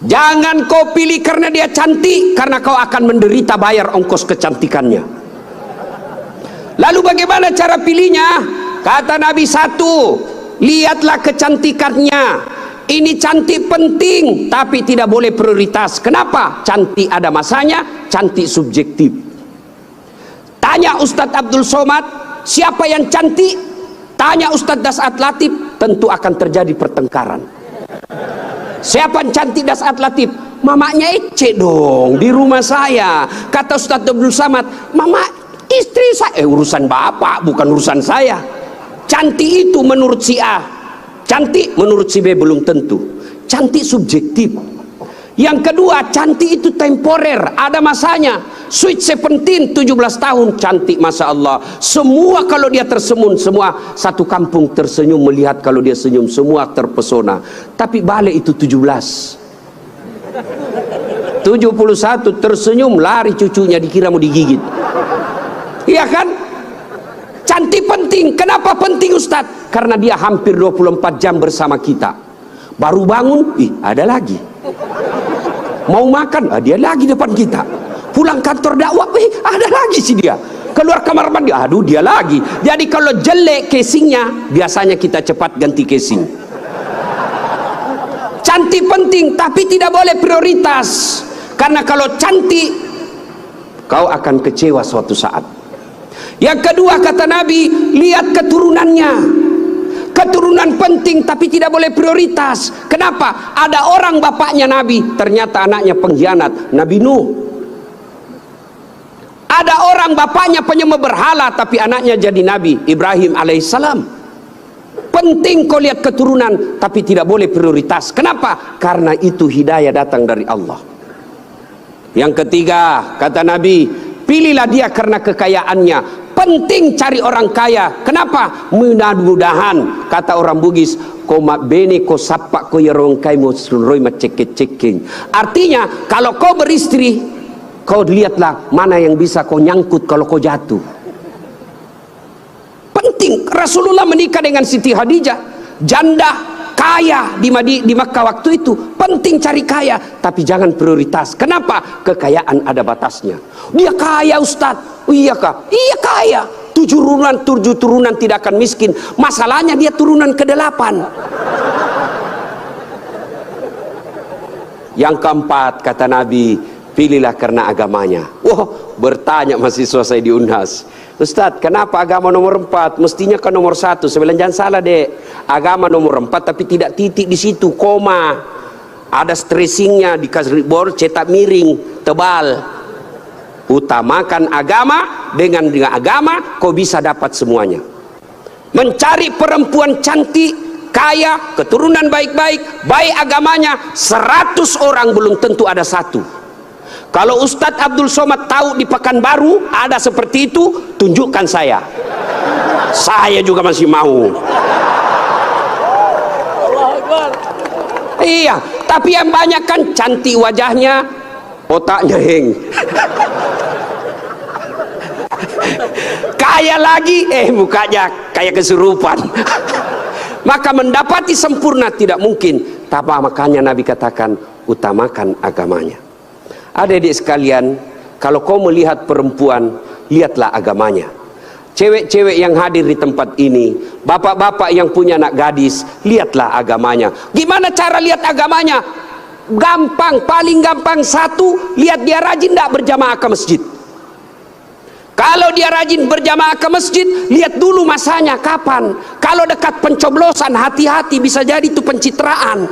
Jangan kau pilih karena dia cantik, karena kau akan menderita bayar ongkos kecantikannya. Lalu bagaimana cara pilihnya? Kata Nabi, satu, lihatlah kecantikannya. Ini cantik penting, tapi tidak boleh prioritas. Kenapa? Cantik ada masanya, cantik subjektif. Tanya Ustadz Abdul Somad, siapa yang cantik? Tanya Ustadz Das'at Latif, tentu akan terjadi pertengkaran. Siapa yang cantik Das'at Latif? Mamanya Ece dong, di rumah saya. Kata Ustadz Abdul Somad, mama istri saya, urusan bapak, bukan urusan saya. Cantik itu menurut si A, cantik menurut si B belum tentu. Cantik subjektif. Yang kedua, cantik itu temporer, ada masanya. Sweet 17, 17 tahun, cantik Masya Allah. Semua kalau dia tersenyum, semua satu kampung tersenyum melihat kalau dia senyum, semua terpesona. Tapi balik itu 17. 71 tersenyum, lari cucunya, dikira mau digigit. Iya kan? Cantik penting. Kenapa penting Ustadz? Karena dia hampir 24 jam bersama kita. Baru bangun, ada lagi. Mau makan, dia lagi depan kita. Pulang kantor dakwah, ada lagi sih dia. Keluar kamar mandi, aduh dia lagi. Jadi kalau jelek casingnya, biasanya kita cepat ganti casing. Cantik penting, tapi tidak boleh prioritas. Karena kalau cantik, kau akan kecewa suatu saat. Yang kedua kata Nabi, lihat keturunannya. Keturunan penting tapi tidak boleh prioritas. Kenapa? Ada orang bapaknya Nabi, ternyata anaknya pengkhianat, Nabi Nuh. Ada orang bapaknya penyembah berhala tapi anaknya jadi Nabi, Ibrahim alaihissalam. Penting kau lihat keturunan tapi tidak boleh prioritas. Kenapa? Karena itu hidayah datang dari Allah. Yang ketiga kata Nabi, pilihlah dia karena kekayaannya. Penting cari orang kaya. Kenapa? Mudah-mudahan kata orang Bugis, koma bene ko sapak ko yarong kai mo suroi maceket-ceking. Artinya kalau kau beristri, kau lihatlah mana yang bisa kau nyangkut kalau kau jatuh. Penting. Rasulullah menikah dengan Siti Khadijah, janda kaya di Makkah waktu itu. Penting cari kaya, tapi jangan prioritas. Kenapa? Kekayaan ada batasnya. Dia kaya Ustadz. Oh, iya kah? Iya kaya. 7 turunan tidak akan miskin. Masalahnya dia turunan ke-8. Yang keempat kata Nabi, pilihlah karena agamanya. Wah, bertanya mahasiswa saya di Unhas, Ustadz, kenapa agama nomor 4? Mestinya kan nomor 1. Saya bilang jangan salah dek, agama nomor 4 tapi tidak titik di situ, koma. Ada stressingnya, dikasih board cetak miring tebal. Utamakan agama, dengan agama kau bisa dapat semuanya. Mencari perempuan cantik, kaya, keturunan baik-baik, baik agamanya, 100 orang belum tentu ada 1. Kalau Ustadz Abdul Somad tahu di Pekanbaru ada seperti itu, tunjukkan saya. Saya juga masih mau. Iya, tapi yang banyak kan cantik wajahnya, otaknya heng. Kaya lagi, mukanya kayak kesurupan. Maka mendapati sempurna tidak mungkin. Tapi makanya Nabi katakan, utamakan agamanya. Adik-adik sekalian, kalau kau melihat perempuan, lihatlah agamanya. Cewek-cewek yang hadir di tempat ini, bapak-bapak yang punya anak gadis, lihatlah agamanya. Gimana cara lihat agamanya? Gampang, paling gampang. Satu, lihat dia rajin tidak berjamaah ke masjid. Kalau dia rajin berjamaah ke masjid, lihat dulu masanya kapan. Kalau dekat pencoblosan, hati-hati, bisa jadi itu pencitraan.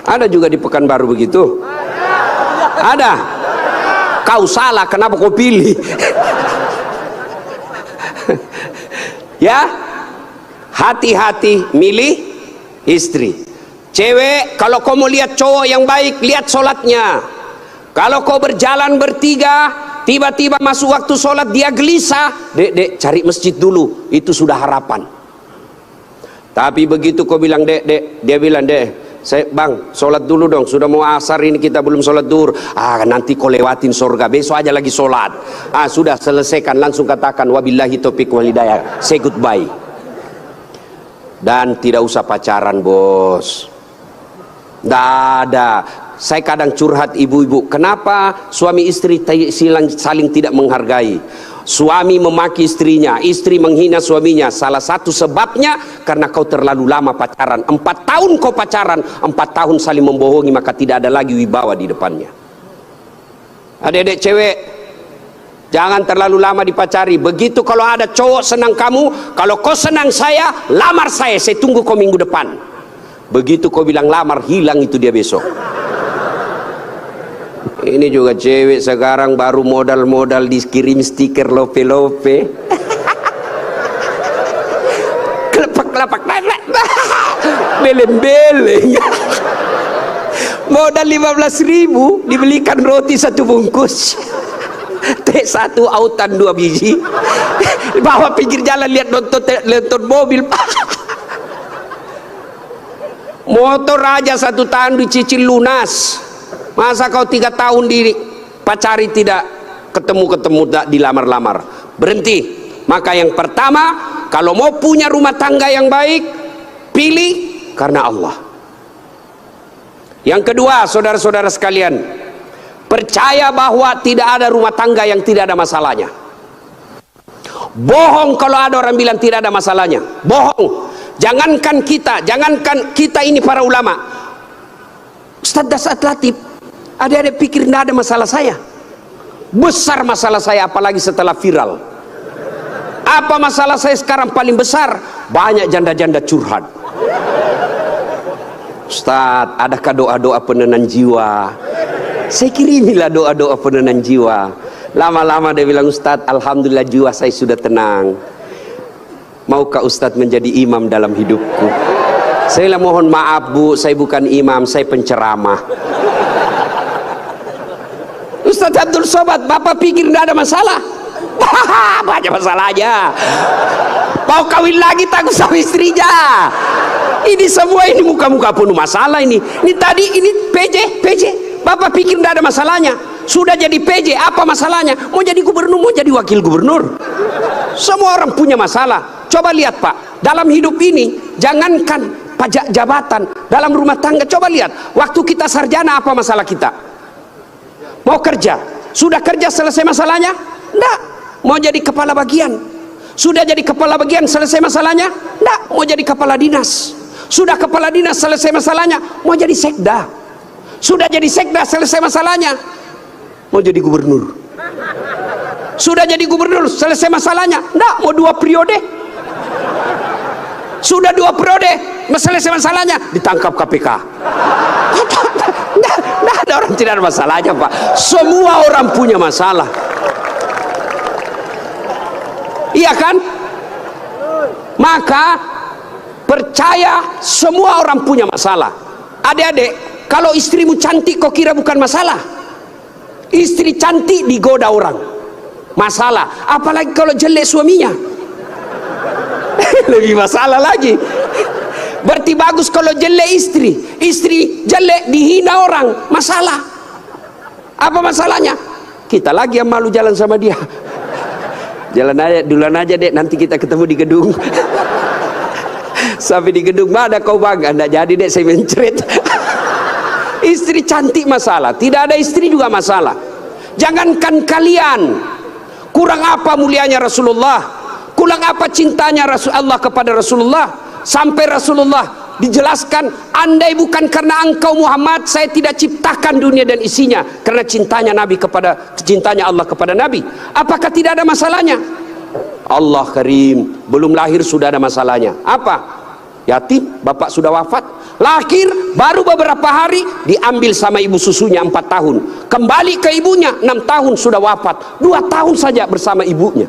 Ada juga di Pekanbaru begitu? Ada. Kau salah, kenapa kau pilih? Ya, hati-hati milih istri. Cewek, kalau kau mau lihat cowok yang baik, lihat sholatnya. Kalau kau berjalan bertiga, tiba-tiba masuk waktu sholat dia gelisah, dek cari masjid dulu, itu sudah harapan. Tapi begitu kau bilang dek, dia bilang saya bang sholat dulu dong, sudah mau asar ini kita belum sholat duhur. Nanti kau lewatin surga, besok aja lagi sholat. Sudah selesaikan, langsung katakan wabillahi taufiq wal hidayah, say goodbye. Dan tidak usah pacaran bos, tidak ada. Saya kadang curhat ibu-ibu, kenapa suami istri saling tidak menghargai? Suami memaki istrinya, istri menghina suaminya. Salah satu sebabnya karena kau terlalu lama pacaran. 4 tahun kau pacaran, 4 tahun saling membohongi, maka tidak ada lagi wibawa di depannya. Adik-adik cewek, jangan terlalu lama dipacari. Begitu kalau ada cowok senang kamu, kalau kau senang saya, lamar saya tunggu kau minggu depan. Begitu kau bilang lamar, hilang itu dia besok. Ini juga cewek sekarang baru modal-modal dikirim stiker lope-lope. Kelepak-kelepak, beleng-beleng. Modal 15.000 dibelikan roti 1 bungkus. Teh 1 autan 2 biji. Bawa pinggir jalan lihat nonton mobil. Motor aja 1 tahun dicicil lunas. Masa kau 3 tahun dipacari tidak ketemu dilamar-lamar? Berhenti. Maka yang pertama, kalau mau punya rumah tangga yang baik, pilih karena Allah. Yang kedua, saudara-saudara sekalian, percaya bahwa tidak ada rumah tangga yang tidak ada masalahnya. Bohong kalau ada orang bilang tidak ada masalahnya. Bohong. Jangankan kita ini para ulama. Ustaz Dasat Latif, adik-adik pikir tidak ada masalah saya? Besar masalah saya, apalagi setelah viral. Apa masalah saya sekarang paling besar? Banyak janda-janda curhat. Ustaz, adakah doa-doa penenang jiwa? Saya kirimilah doa-doa penenang jiwa. Lama-lama dia bilang, Ustaz, alhamdulillah jiwa saya sudah tenang. Maukah Ustaz menjadi imam dalam hidupku? Saya mohon maaf bu, saya bukan imam, saya penceramah. Ustaz Abdul Somad, bapak pikir tidak ada masalah? Banyak masalahnya. Mau kawin lagi takut sama istrinya. Ini semua ini muka-muka penuh masalah ini. Ini tadi ini PJ. Bapak pikir tidak ada masalahnya. Sudah jadi PJ, apa masalahnya? Mau jadi gubernur, mau jadi wakil gubernur. Semua orang punya masalah. Coba lihat Pak, dalam hidup ini jangankan pajak jabatan, dalam rumah tangga coba lihat. Waktu kita sarjana apa masalah kita? Mau kerja, sudah kerja selesai masalahnya? Enggak. Mau jadi kepala bagian, sudah jadi kepala bagian selesai masalahnya? Enggak. Mau jadi kepala dinas, sudah kepala dinas selesai masalahnya? Mau jadi sekda, sudah jadi sekda selesai masalahnya? Mau jadi gubernur, sudah jadi gubernur selesai masalahnya? Enggak. Mau 2 periode, sudah 2 periode selesai masalahnya? Ditangkap KPK. Nah, ada orang tidak ada masalahnya Pak. Semua orang punya masalah. Iya kan? Maka percaya semua orang punya masalah. Adik-adik, kalau istrimu cantik kok kira bukan masalah? Istri cantik digoda orang, masalah. Apalagi kalau jelek suaminya, lebih masalah lagi. Berarti bagus kalau jelek istri jelek dihina orang, masalah. Apa masalahnya? Kita lagi yang malu jalan sama dia. Jalan aja, duluan aja dek, nanti kita ketemu di gedung. Sampai di gedung, mana kau bang? Nggak jadi dek, saya mencret. Istri cantik masalah, tidak ada istri juga masalah. Jangankan kalian, kurang apa mulianya Rasulullah, kurang apa cintanya Allah kepada Rasulullah. Sampai Rasulullah dijelaskan, andai bukan karena engkau Muhammad, saya tidak ciptakan dunia dan isinya. Karena cintanya Allah kepada Nabi. Apakah tidak ada masalahnya? Allah Karim, belum lahir sudah ada masalahnya. Apa? Yatim, bapak sudah wafat. Lahir baru beberapa hari diambil sama ibu susunya 4 tahun. Kembali ke ibunya 6 tahun sudah wafat. 2 tahun saja bersama ibunya.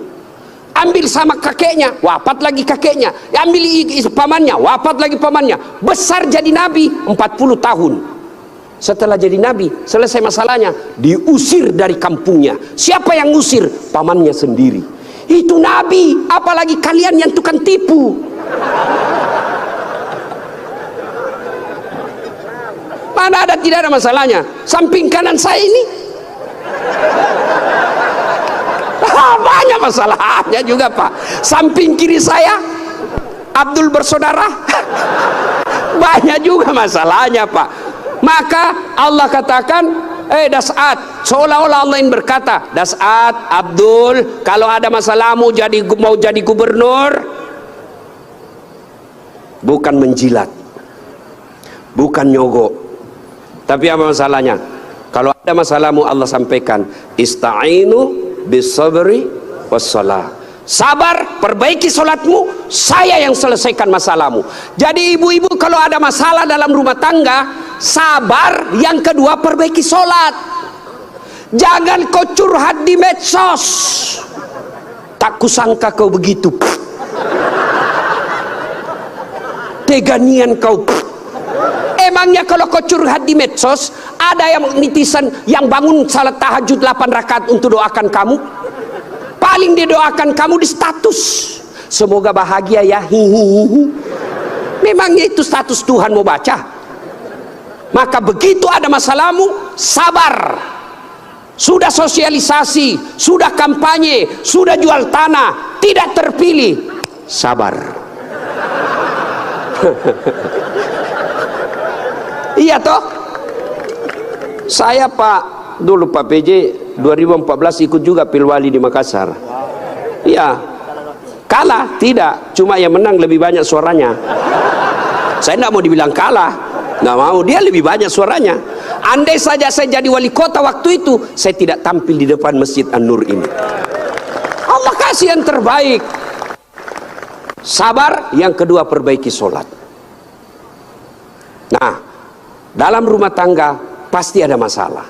ambil sama kakeknya, wafat lagi kakeknya, ambil pamannya, wafat lagi pamannya, besar jadi nabi 40 tahun. Setelah jadi nabi, selesai masalahnya, diusir dari kampungnya. Siapa yang usir? Pamannya sendiri. Itu nabi, apalagi kalian yang tukang tipu. Mana ada, tidak ada masalahnya. Samping kanan saya ini banyak masalahnya juga, Pak. Samping kiri saya Abdul bersaudara banyak juga masalahnya, Pak. Maka Allah katakan, Das'at, seolah-olah Allah ingin berkata, Das'at, Abdul, kalau ada masalahmu mau jadi gubernur, bukan menjilat, bukan nyogok, tapi apa masalahnya? Kalau ada masalahmu, Allah sampaikan, ista'inu bisabri wassalah. Sabar, perbaiki solatmu, saya yang selesaikan masalahmu. Jadi ibu-ibu kalau ada masalah dalam rumah tangga, sabar. Yang kedua, perbaiki solat. Jangan kau curhat di medsos. Tak kusangka kau begitu. Teganian kau. Emangnya kalau kau curhat di medsos, ada yang netizen yang bangun salat tahajud 8 rakaat untuk doakan kamu? Paling dia doakan kamu di status, semoga bahagia ya, hihihi. Memangnya itu status Tuhan mau baca? Maka begitu ada masalahmu, sabar. Sudah sosialisasi, sudah kampanye, sudah jual tanah, tidak terpilih, sabar. Iya toh? Saya dulu Pak PJ 2014 ikut juga Pilwali di Makassar. Iya. Kalah tidak, cuma yang menang lebih banyak suaranya. Saya tidak mau dibilang kalah, nggak mau, dia lebih banyak suaranya. Andai saja saya jadi wali kota waktu itu, saya tidak tampil di depan Masjid An-Nur ini. Allah kasih yang terbaik. Sabar, yang kedua perbaiki sholat. Nah, dalam rumah tangga pasti ada masalah.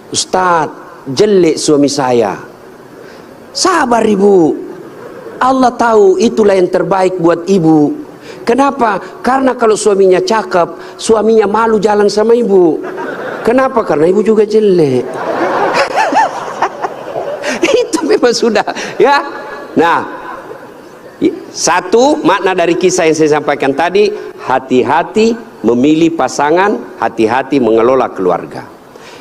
Ustadz, jelek suami saya. Sabar ibu, Allah tahu itulah yang terbaik buat ibu. Kenapa? Karena kalau suaminya cakep, suaminya malu jalan sama ibu. Kenapa? Karena ibu juga jelek. Itu memang sudah ya. Nah, satu makna dari kisah yang saya sampaikan tadi, hati-hati memilih pasangan, hati-hati mengelola keluarga.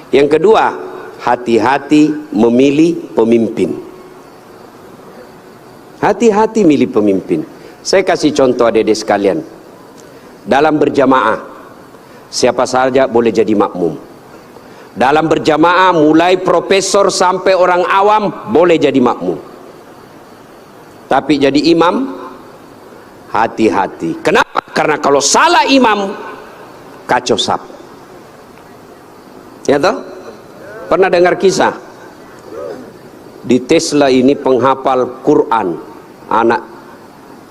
Yang kedua, hati-hati memilih pemimpin. Hati-hati milih pemimpin. Saya kasih contoh adik-adik sekalian. Dalam berjamaah, siapa saja boleh jadi makmum. Dalam berjamaah, mulai profesor sampai orang awam boleh jadi makmum. Tapi jadi imam, hati-hati. Kenapa? Karena kalau salah imam, kacau sap. Ya toh? Pernah dengar kisah? Di Tesla ini penghafal Quran, anak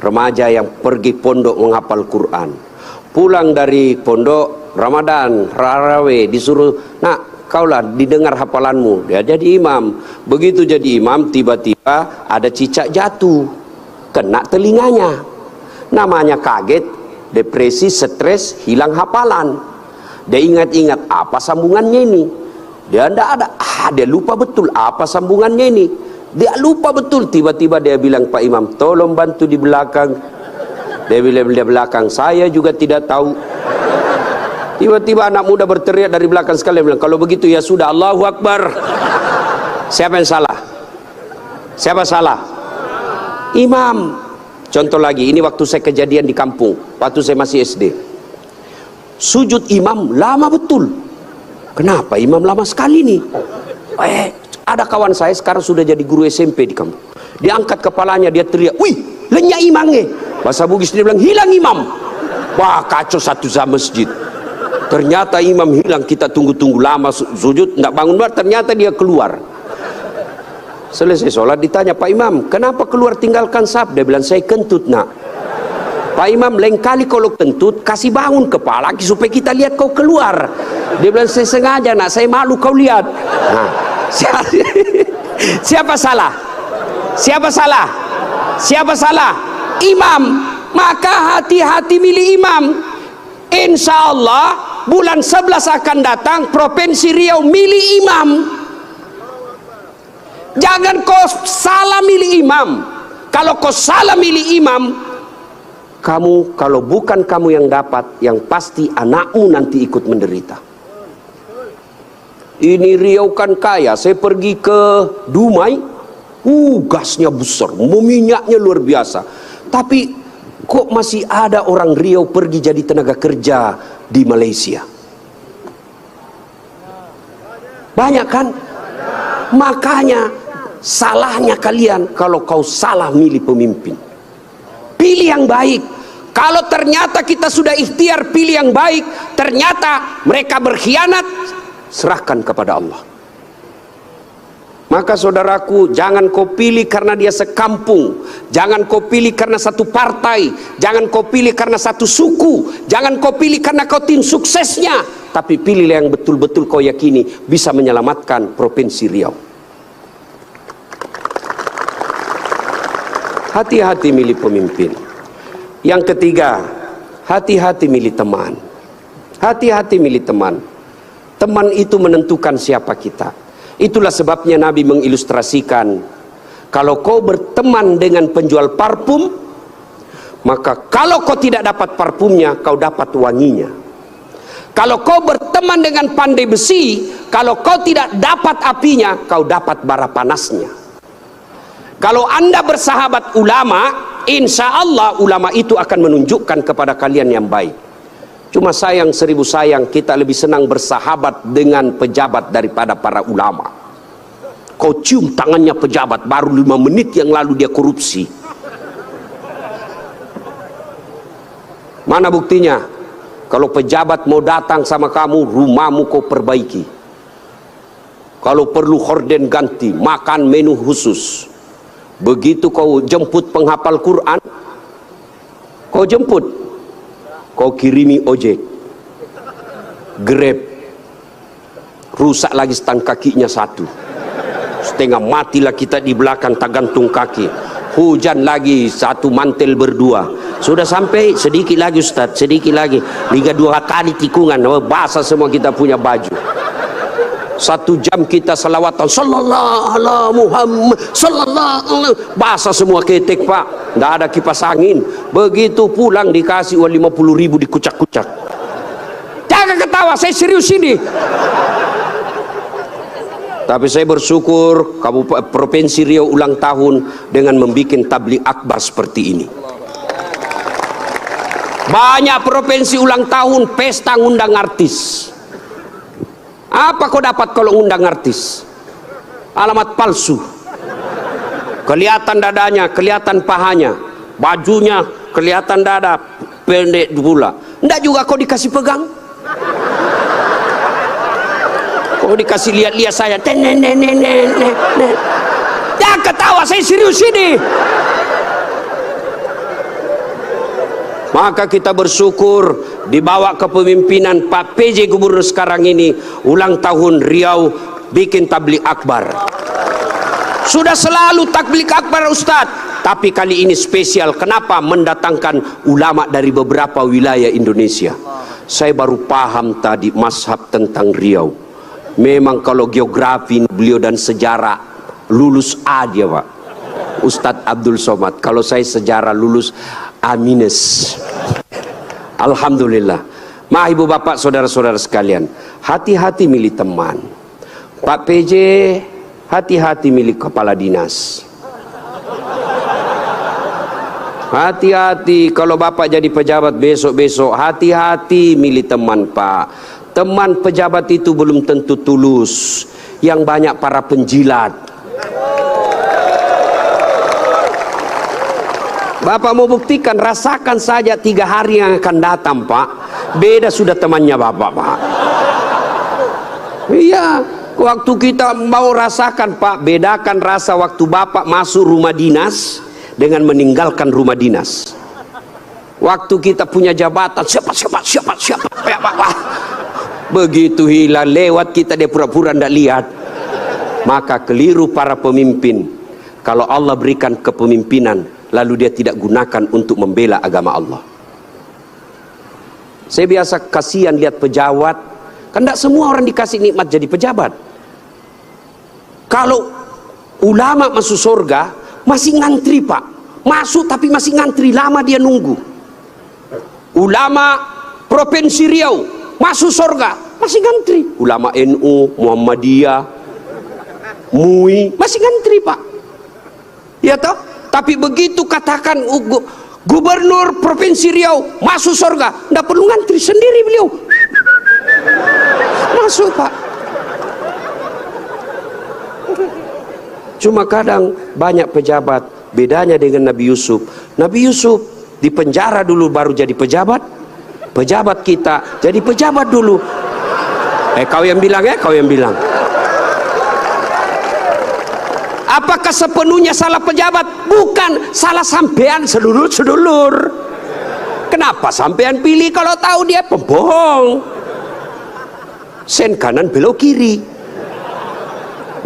remaja yang pergi pondok menghafal Quran. Pulang dari pondok Ramadan, Tarawih, disuruh, nak, kaulah didengar hafalanmu. Dia jadi imam. Begitu jadi imam, tiba-tiba ada cicak jatuh, kena telinganya. Namanya kaget, depresi, stres, hilang hafalan. Dia ingat-ingat apa sambungannya ini. Dia tidak ada, dia lupa betul apa sambungannya ini. Dia lupa betul. Tiba-tiba dia bilang, Pak Imam, tolong bantu di belakang. Dia bilang di belakang, saya juga tidak tahu. Tiba-tiba anak muda berteriak dari belakang sekali, bilang, kalau begitu ya sudah, Allahu Akbar. Siapa yang salah? Siapa salah? Imam. Contoh lagi, ini waktu saya kejadian di kampung, waktu saya masih SD. Sujud imam lama betul. Kenapa imam lama sekali nih? Ada kawan saya sekarang sudah jadi guru SMP di kampung. Dia angkat kepalanya, dia teriak, wih, lenyap imamnya. Bahasa Bugis dia bilang, hilang imam. Wah, kacau satu sama masjid. Ternyata imam hilang, kita tunggu-tunggu lama sujud, tidak bangun, ternyata dia keluar. Selesai sholat ditanya, Pak Imam, kenapa keluar tinggalkan saf? Dia bilang, saya kentut nak. Pak Imam, lain kali kalau kentut kasih bangun kepala supaya kita lihat kau keluar. Dia bilang, saya sengaja nak, saya malu kau lihat. Nah, siapa salah? Siapa salah? Siapa salah? Imam. Maka hati-hati milih imam. Insya Allah bulan 11 akan datang Provinsi Riau milih imam. Jangan kau salah milih imam. Kalau kau salah milih imam, kamu, kalau bukan kamu yang dapat, yang pasti anakmu nanti ikut menderita. Ini Riau kan kaya. Saya pergi ke Dumai, gasnya besar, minyaknya luar biasa. Tapi kok masih ada orang Riau pergi jadi tenaga kerja di Malaysia? Banyak kan? Makanya salahnya kalian kalau kau salah milih pemimpin. Pilih yang baik. Kalau ternyata kita sudah ikhtiar pilih yang baik, ternyata mereka berkhianat, serahkan kepada Allah. Maka saudaraku, jangan kau pilih karena dia sekampung, jangan kau pilih karena satu partai, jangan kau pilih karena satu suku, jangan kau pilih karena kau tim suksesnya, tapi pilihlah yang betul-betul kau yakini bisa menyelamatkan Provinsi Riau. Hati-hati milih pemimpin. Yang ketiga, hati-hati milih teman. Hati-hati milih teman. Teman itu menentukan siapa kita. Itulah sebabnya Nabi mengilustrasikan, kalau kau berteman dengan penjual parfum, maka kalau kau tidak dapat parfumnya, kau dapat wanginya. Kalau kau berteman dengan pandai besi, kalau kau tidak dapat apinya, kau dapat bara panasnya. Kalau Anda bersahabat ulama, insya Allah ulama itu akan menunjukkan kepada kalian yang baik. Cuma sayang, seribu sayang, kita lebih senang bersahabat dengan pejabat daripada para ulama. Kau cium tangannya pejabat, baru 5 menit yang lalu dia korupsi. Mana buktinya? Kalau pejabat mau datang sama kamu, rumahmu kau perbaiki. Kalau perlu horden ganti, makan menu khusus. Begitu kau jemput penghafal Quran, kau jemput, kau kirimi ojek, Grab, rusak lagi stang kakinya satu, setengah matilah kita di belakang tak gantung kaki, hujan lagi satu mantel berdua, sudah sampai sedikit lagi Ustaz, sedikit lagi, 2 kali tikungan, basah semua kita punya baju. 1 jam kita salawatan sallallahu ala Muhammad sallallahu, basah semua ketek Pak, nggak ada kipas angin. Begitu pulang dikasih uang 50.000 dikucak-kucak. Jangan ketawa, saya serius ini. Tapi saya bersyukur Provinsi Riau ulang tahun dengan membuat tabligh akbar seperti ini. Banyak provinsi ulang tahun pesta ngundang artis. Apa kau dapat kalau undang artis? Alamat palsu. Kelihatan dadanya, kelihatan pahanya, bajunya kelihatan dada, pendek pula. Nggak juga kau dikasih pegang. Kau dikasih lihat-lihat saya. Jangan ketawa, saya serius ini. Maka kita bersyukur dibawa kepemimpinan Pak PJ Gubernur sekarang ini, ulang tahun Riau bikin tabligh akbar. Sudah selalu tabligh akbar Ustadz, tapi kali ini spesial. Kenapa? Mendatangkan ulama dari beberapa wilayah Indonesia. Saya baru paham tadi mazhab tentang Riau. Memang kalau geografi beliau dan sejarah lulus A dia Pak, Ustadz Abdul Somad. Kalau saya sejarah lulus A-. Alhamdulillah. Ma ibu bapak saudara-saudara sekalian, hati-hati milih teman. Pak PJ, hati-hati milih kepala dinas. Hati-hati kalau bapak jadi pejabat besok-besok, hati-hati milih teman Pak. Teman pejabat itu belum tentu tulus, yang banyak para penjilat. Bapak mau buktikan, rasakan saja 3 hari yang akan datang Pak, beda sudah temannya bapak Pak. Iya, waktu kita mau rasakan Pak, bedakan rasa waktu bapak masuk rumah dinas dengan meninggalkan rumah dinas. Waktu kita punya jabatan, siapa ya Pak. Begitu hilang lewat kita, dia pura-pura tidak lihat. Maka keliru para pemimpin. kalau Allah berikan kepemimpinan lalu dia tidak gunakan untuk membela agama Allah. Saya biasa kasihan lihat pejabat, kan tidak semua orang dikasih nikmat jadi pejabat. Kalau ulama masuk surga masih ngantri pak, masuk tapi masih ngantri, lama dia nunggu. Ulama Provinsi Riau masuk surga masih ngantri. Ulama NU, Muhammadiyah, MUI masih ngantri pak, ya toh. Tapi begitu katakan Gubernur Provinsi Riau masuk surga, tidak perlu ngantri, sendiri beliau masuk pak. Cuma kadang banyak pejabat, bedanya dengan Nabi Yusuf. Nabi Yusuf di penjara dulu baru jadi pejabat. Pejabat kita jadi pejabat dulu. Kau yang bilang ya, kau yang bilang. Apakah sepenuhnya salah pejabat? Bukan, salah sampean sedulur-sedulur. Kenapa sampean pilih kalau tahu dia pembohong? Sen kanan belok kiri.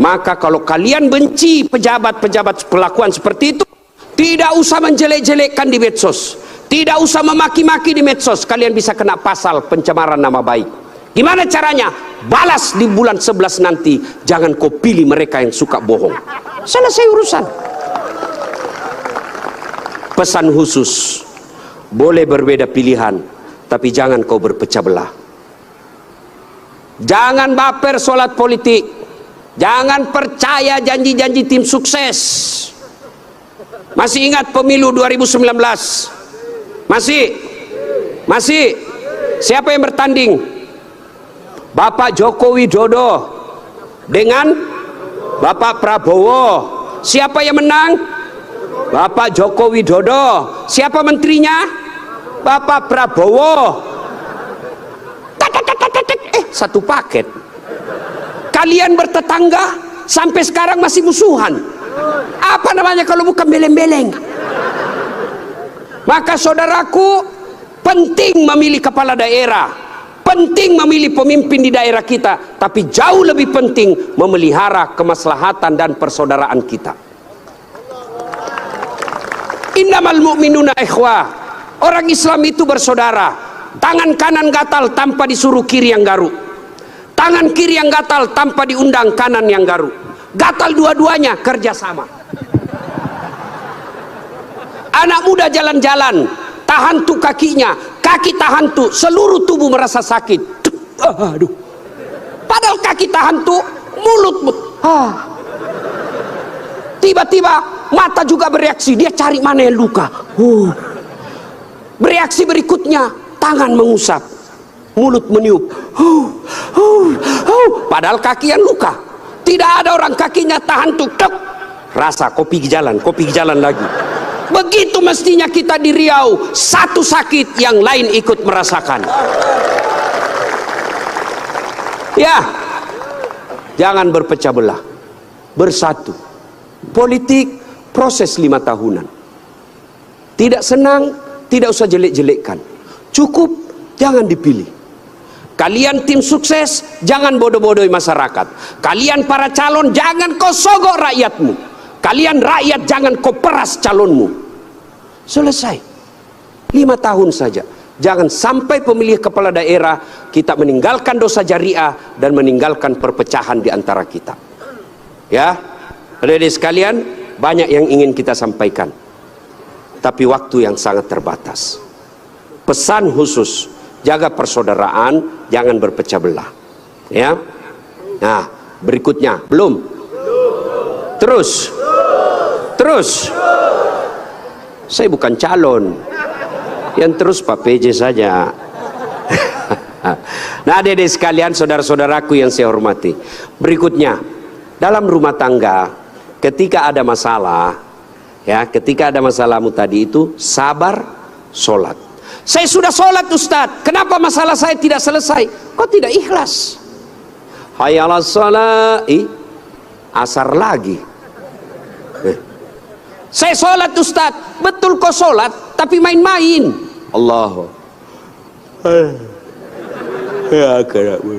Maka kalau kalian benci pejabat-pejabat pelakuan seperti itu, tidak usah menjelek-jelekkan di medsos, tidak usah memaki-maki di medsos. Kalian bisa kena pasal pencemaran nama baik. Gimana caranya? Balas di bulan 11 nanti. Jangan kau pilih mereka yang suka bohong. Selesai urusan. Pesan khusus, boleh berbeda pilihan, tapi jangan kau berpecah belah. Jangan baper solat politik. Jangan percaya janji-janji tim sukses. Masih ingat pemilu 2019? Masih? Siapa yang bertanding? Bapak Joko Widodo dengan Bapak Prabowo. Siapa yang menang? Bapak Joko Widodo. Siapa menterinya? Bapak Prabowo. Satu paket. Kalian bertetangga sampai sekarang masih musuhan. Apa namanya kalau bukan beleng-beleng? Maka saudaraku, penting memilih kepala daerah, penting memilih pemimpin di daerah kita, tapi jauh lebih penting memelihara kemaslahatan dan persaudaraan kita. Innamal mu'minuna ikhwah. Orang Islam itu bersaudara. Tangan kanan gatal tanpa disuruh kiri yang garuk. Tangan kiri yang gatal tanpa diundang kanan yang garuk. Gatal dua-duanya, kerjasama. Anak muda jalan-jalan, tahan tuh kakinya, kaki tahan tuh, seluruh tubuh merasa sakit. Aduh. Padahal kaki tahan tuh, mulut. Tiba-tiba mata juga bereaksi, dia cari mana yang luka. Bereaksi berikutnya, tangan mengusap, mulut meniup. Padahal kaki yang luka. Tidak ada orang kakinya tahan tuh, rasa kopi jalan lagi. Begitu mestinya kita di Riau, satu sakit yang lain ikut merasakan. Ya, jangan berpecah belah, bersatu. Politik proses 5 tahunan. Tidak senang, tidak usah jelek-jelekkan. Cukup, jangan dipilih. Kalian tim sukses, jangan bodoh-bodohi masyarakat. Kalian para calon, jangan kau sogok rakyatmu. Kalian rakyat, jangan kau peras calonmu. Selesai. 5 tahun saja. Jangan sampai pemilih kepala daerah kita meninggalkan dosa jariah dan meninggalkan perpecahan di antara kita. Ya, adik-adik sekalian, banyak yang ingin kita sampaikan, tapi waktu yang sangat terbatas. Pesan khusus, jaga persaudaraan, jangan berpecah belah. Ya. Nah, berikutnya belum. Terus. Saya bukan calon. Yang terus Pak PJ saja. Nah, adik-adik sekalian, saudara-saudaraku yang saya hormati. Berikutnya, dalam rumah tangga, ketika ada masalah, ya, ketika ada masalahmu tadi itu, sabar, sholat. Saya sudah sholat Ustadz, kenapa masalah saya tidak selesai? Kok tidak ikhlas? Hayya 'alas shalah, asar lagi. Saya sholat Ustadz, betul kok sholat, tapi main-main. Allah. Ya kerabu.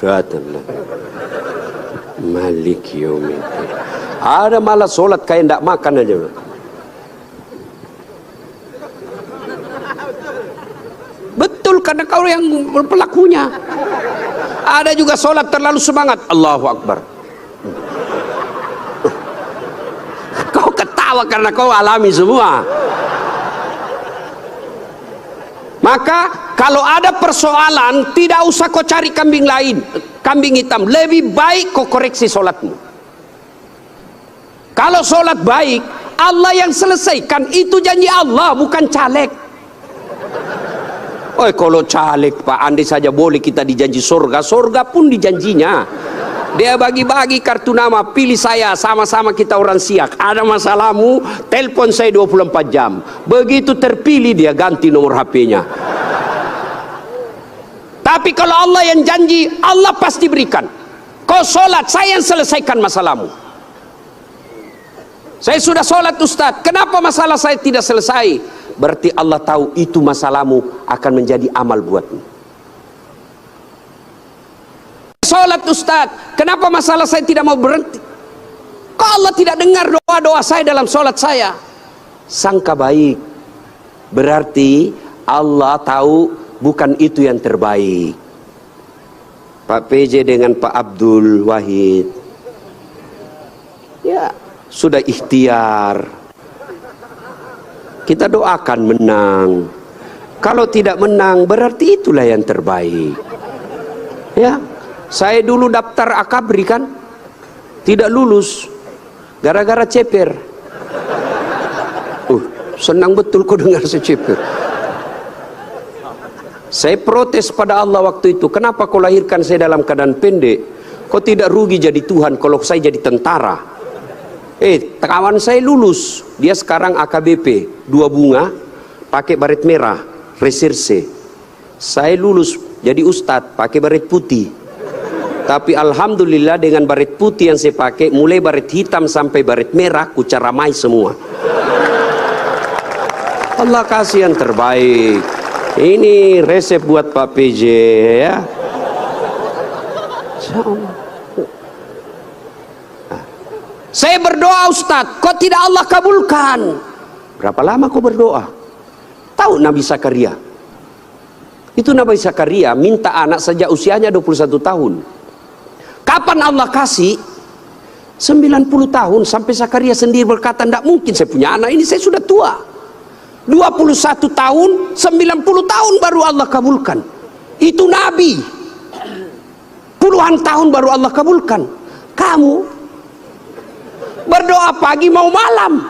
Suatullah. Malik yaumiddin. Ada malah sholat kayak ndak makan aja. Betul, karena kau yang pelakunya. Ada juga sholat terlalu semangat, Allahu Akbar. Kau ketawa karena kau alami semua. Maka kalau ada persoalan, tidak usah kau cari kambing lain, kambing hitam. Lebih baik kau koreksi sholatmu. Kalau sholat baik, Allah yang selesaikan. Itu janji Allah, bukan caleg. Oh, kalau caleg Pak, andai saja boleh kita dijanji surga, surga pun dijanjinya. Dia bagi-bagi kartu nama, pilih saya, sama-sama kita orang Siak. Ada masalahmu, telepon saya 24 jam. Begitu terpilih dia ganti nomor HP-nya. Tapi kalau Allah yang janji, Allah pasti berikan. Kau sholat, saya yang selesaikan masalahmu. Saya sudah sholat Ustadz, kenapa masalah saya tidak selesai? Berarti Allah tahu itu masalahmu akan menjadi amal buatmu. Sholat Ustadz, kenapa masalah saya tidak mau berhenti? Kok Allah tidak dengar doa-doa saya dalam sholat saya? Sangka baik, berarti Allah tahu bukan itu yang terbaik. Pak PJ dengan Pak Abdul Wahid, ya sudah ikhtiar. Kita doakan menang. Kalau tidak menang, berarti itulah yang terbaik. Ya, saya dulu daftar akabri kan, tidak lulus, gara-gara ceper. Senang betul kau dengar seceper. Saya protes pada Allah waktu itu. Kenapa kau lahirkan saya dalam keadaan pendek? Kau tidak rugi jadi Tuhan kalau saya jadi tentara. Kawan saya lulus, dia sekarang AKBP 2 bunga, pakai baret merah, reserse. Saya lulus jadi ustadz, pakai baret putih. Tapi alhamdulillah dengan baret putih yang saya pakai, mulai baret hitam sampai baret merah, kucaramai semua. Allah kasih yang terbaik. Ini resep buat Pak PJ ya. Saya berdoa Ustadz, kok tidak Allah kabulkan? Berapa lama kau berdoa? Tahu Nabi Zakaria? Itu Nabi Zakaria minta anak sejak usianya 21 tahun. Kapan Allah kasih? 90 tahun sampai Zakaria sendiri berkata, tidak mungkin saya punya anak ini, saya sudah tua. 21 tahun, 90 tahun baru Allah kabulkan. Itu Nabi. Puluhan tahun baru Allah kabulkan. Kamu berdoa pagi mau malam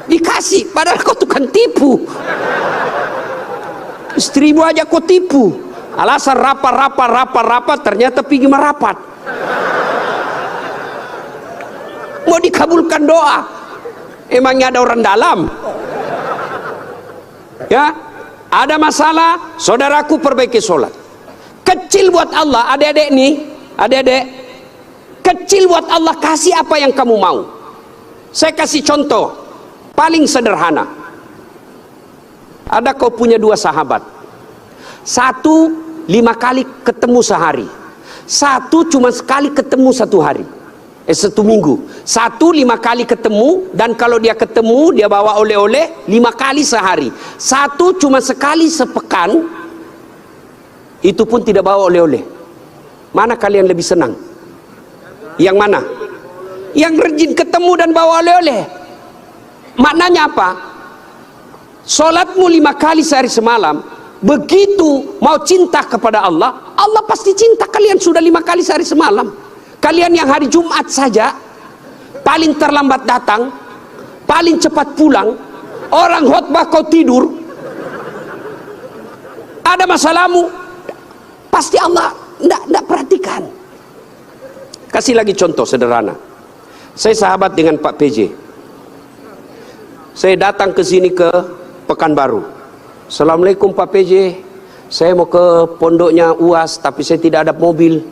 dikasih, padahal kau tukang tipu. Istrimu aja kau tipu, alasan rapat, ternyata pergi merapat. Mau dikabulkan doa, emangnya ada orang dalam? Ya, ada masalah, saudaraku perbaiki sholat. Kecil buat Allah, adik-adik nih, adik-adik, kecil buat Allah, kasih apa yang kamu mau. Saya kasih contoh paling sederhana. Ada kau punya 2 sahabat, satu 5 kali ketemu sehari, satu cuma sekali ketemu 1 hari, 1 minggu. Satu 5 kali ketemu, dan kalau dia ketemu dia bawa oleh-oleh 5 kali sehari. Satu cuma sekali sepekan, itu pun tidak bawa oleh-oleh. Mana kalian lebih senang? Yang mana? Yang rajin ketemu dan bawa oleh-oleh. Maknanya apa? Solatmu 5 kali sehari semalam, begitu mau cinta kepada Allah, Allah pasti cinta kalian sudah 5 kali sehari semalam. Kalian yang hari Jumat saja paling terlambat datang, paling cepat pulang, orang khotbah kau tidur, ada masalahmu, pasti Allah tidak perhatikan. Kasih lagi contoh sederhana. Saya sahabat dengan Pak PJ. Saya datang ke sini ke Pekanbaru. Assalamualaikum Pak PJ, saya mau ke pondoknya UAS tapi saya tidak ada mobil.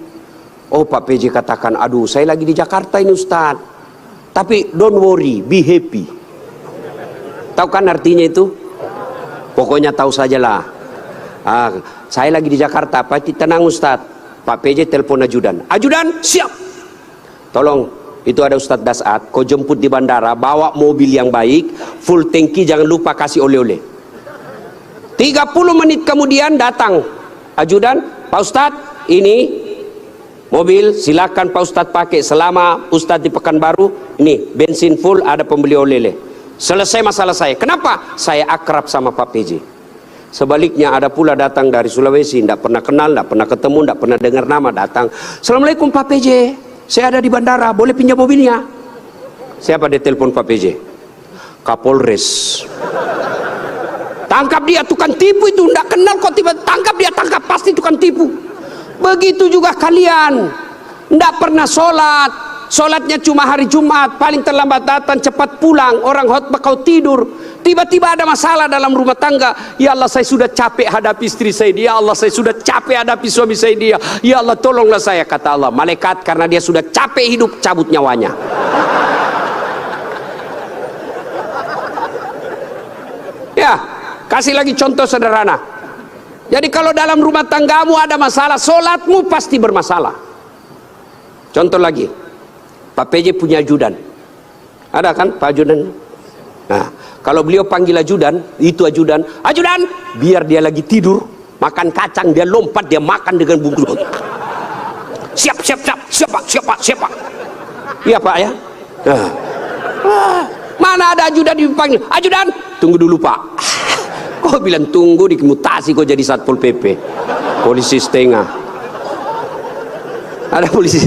Oh Pak PJ katakan, aduh saya lagi di Jakarta ini Ustaz. Tapi don't worry, be happy. Tahu kan artinya itu? Pokoknya tahu sajalah. Saya lagi di Jakarta, Pak tenang Ustaz. Pak PJ telepon ajudan. Ajudan siap. Tolong Itu ada Ustadz Dasat, kau jemput di bandara, bawa mobil yang baik, full tangki, jangan lupa kasih oleh-oleh. 30 menit kemudian datang ajudan, Pak Ustadz, ini mobil silakan Pak Ustadz pakai selama Ustadz di Pekanbaru, ini bensin full, ada pembeli oleh-oleh. Selesai masalah saya. Kenapa? Saya akrab sama Pak PJ. Sebaliknya ada pula datang dari Sulawesi, tidak pernah kenal, tidak pernah ketemu, tidak pernah dengar nama, datang, Assalamualaikum Pak PJ, saya ada di bandara, boleh pinjam mobilnya? Siapa dia telepon Pak PJ? Kapolres. Tangkap dia, tukang tipu itu, tidak kenal kok, tiba tangkap dia, tangkap, pasti tukang tipu. Begitu juga kalian, tidak pernah sholat, sholatnya cuma hari Jumat, paling terlambat datang, cepat pulang, orang khotbah kau tidur. Tiba-tiba ada masalah dalam rumah tangga. Ya Allah, saya sudah capek hadapi istri saya. Ya Allah, saya sudah capek hadapi suami saya. Dia, ya Allah, tolonglah saya, kata Allah. Malaikat, karena dia sudah capek hidup, cabut nyawanya. Ya, kasih lagi contoh sederhana. Jadi kalau dalam rumah tanggamu ada masalah, sholatmu pasti bermasalah. Contoh lagi, Pak PJ punya ajudan. Ada kan Pak ajudan? Nah, kalau beliau panggil ajudan, itu ajudan, ajudan, biar dia lagi tidur, makan kacang, dia lompat, dia makan dengan bungkus. Siap, siap, siap, siap Pak, siap Pak, siap Pak. Iya Pak ya. Nah, mana ada ajudan dipanggil, ajudan, tunggu dulu Pak. Kau bilang tunggu, dimutasi kau jadi Satpol PP, polisi setengah. Ada polisi.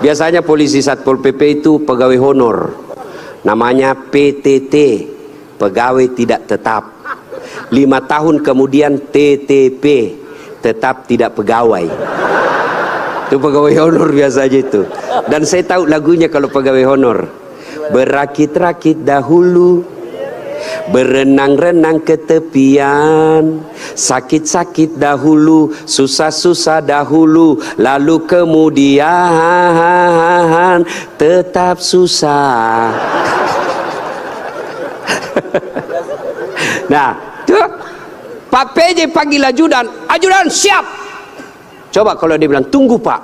Biasanya polisi Satpol PP itu pegawai honor. Namanya PTT, pegawai tidak tetap. 5 tahun kemudian TTP, tetap tidak pegawai. Itu pegawai honor biasanya itu. Dan saya tahu lagunya kalau pegawai honor. Berakit-rakit dahulu, berenang-renang ke tepian, sakit-sakit dahulu, susah-susah dahulu, lalu kemudian tetap susah. Nah, tuh Pak PJ panggil ajudan, ajudan siap. Coba kalau dia bilang tunggu Pak,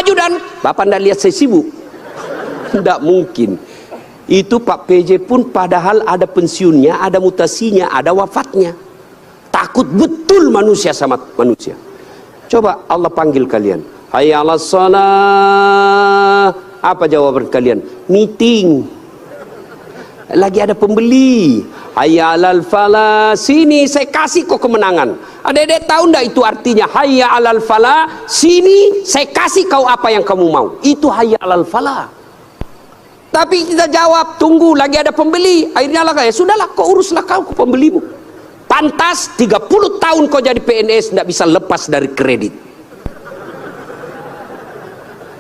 ajudan, Bapak ndak lihat saya sibuk? Tidak mungkin. Itu Pak PJ pun padahal ada pensiunnya, ada mutasinya, ada wafatnya. Takut betul manusia sama manusia. Coba Allah panggil kalian, hayya 'alas shalah. Apa jawaban kalian? Meeting. Lagi ada pembeli. Hayya 'alal falah. Sini saya kasih kau kemenangan. Adik-adik tahu enggak itu artinya hayya 'alal falah? Sini saya kasih kau apa yang kamu mau. Itu hayya 'alal falah. Tapi kita jawab, tunggu lagi ada pembeli. Akhirnya lah ya sudahlah, kau uruslah kau pembelimu. Pantas 30 tahun kau jadi PNS tidak bisa lepas dari kredit.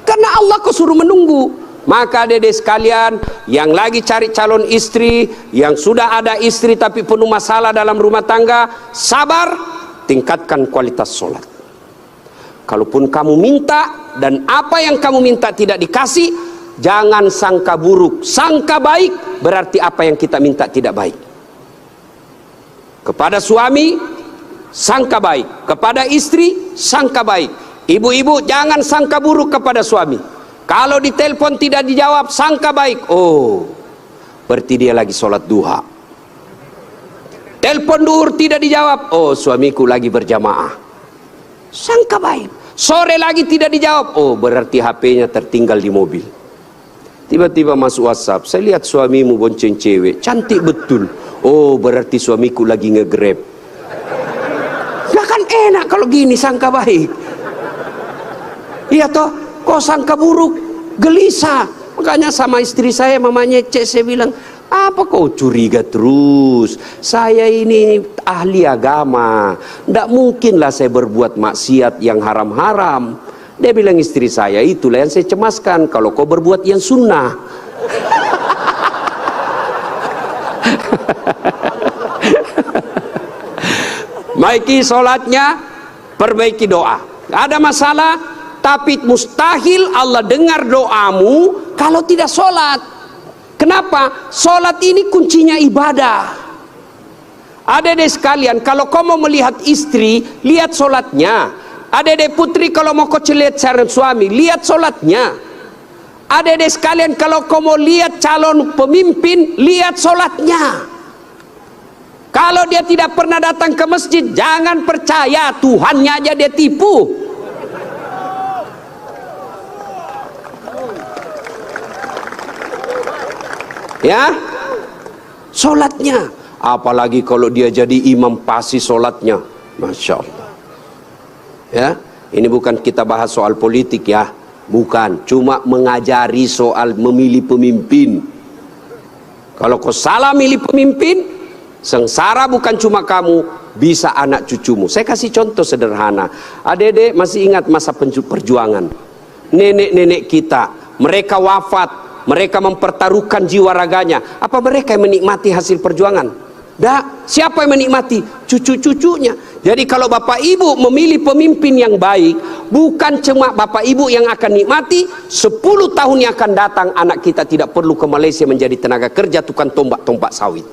Karena Allah kau suruh menunggu. Maka dedek sekalian yang lagi cari calon istri, yang sudah ada istri tapi penuh masalah dalam rumah tangga, sabar, tingkatkan kualitas sholat. Kalaupun kamu minta dan apa yang kamu minta tidak dikasih, jangan sangka buruk, sangka baik, berarti apa yang kita minta tidak baik. Kepada suami, sangka baik. Kepada istri, sangka baik. Ibu-ibu jangan sangka buruk kepada suami. Kalau ditelepon tidak dijawab, sangka baik. Oh, berarti dia lagi sholat duha. Telepon duhur tidak dijawab, oh suamiku lagi berjamaah. Sangka baik. Sore lagi tidak dijawab, oh berarti HP-nya tertinggal di mobil. Tiba-tiba masuk WhatsApp, saya lihat suamimu bonceng cewek, cantik betul. Oh berarti suamiku lagi nge-grab. Nah kan enak kalau gini sangka baik. Iya toh, kok sangka buruk, gelisah. Makanya sama istri saya, mamanya Cek, saya bilang, apa kau curiga terus? Saya ini ahli agama, tidak mungkinlah saya berbuat maksiat yang haram-haram. Dia bilang, istri saya, itulah yang saya cemaskan, kalau kau berbuat yang sunnah. Baiki sholatnya, perbaiki doa. Ada masalah, tapi mustahil Allah dengar doamu kalau tidak sholat. Kenapa? Sholat ini kuncinya ibadah. Adik-adik sekalian, kalau kau mau melihat istri, lihat sholatnya. Adik-adik putri, kalau mau kau lihat cara suami, lihat sholatnya. Adik-adik sekalian, kalau kau mau lihat calon pemimpin, lihat solatnya. Kalau dia tidak pernah datang ke masjid, jangan percaya, Tuhannya aja dia tipu. Ya, solatnya. Apalagi kalau dia jadi imam, pasti solatnya, Masya Allah. Ya, ini bukan kita bahas soal politik ya, bukan, cuma mengajari soal memilih pemimpin. Kalau kau salah milih pemimpin, sengsara bukan cuma kamu, bisa anak cucumu. Saya kasih contoh sederhana. Adik-adik masih ingat masa perjuangan? Nenek-nenek kita, mereka wafat, mereka mempertaruhkan jiwa raganya. Apa mereka yang menikmati hasil perjuangan? Dah, siapa yang menikmati? Cucu-cucunya. Jadi kalau bapak ibu memilih pemimpin yang baik, bukan cuma bapak ibu yang akan nikmati, 10 tahun yang akan datang anak kita tidak perlu ke Malaysia menjadi tenaga kerja tukang tombak-tombak sawit.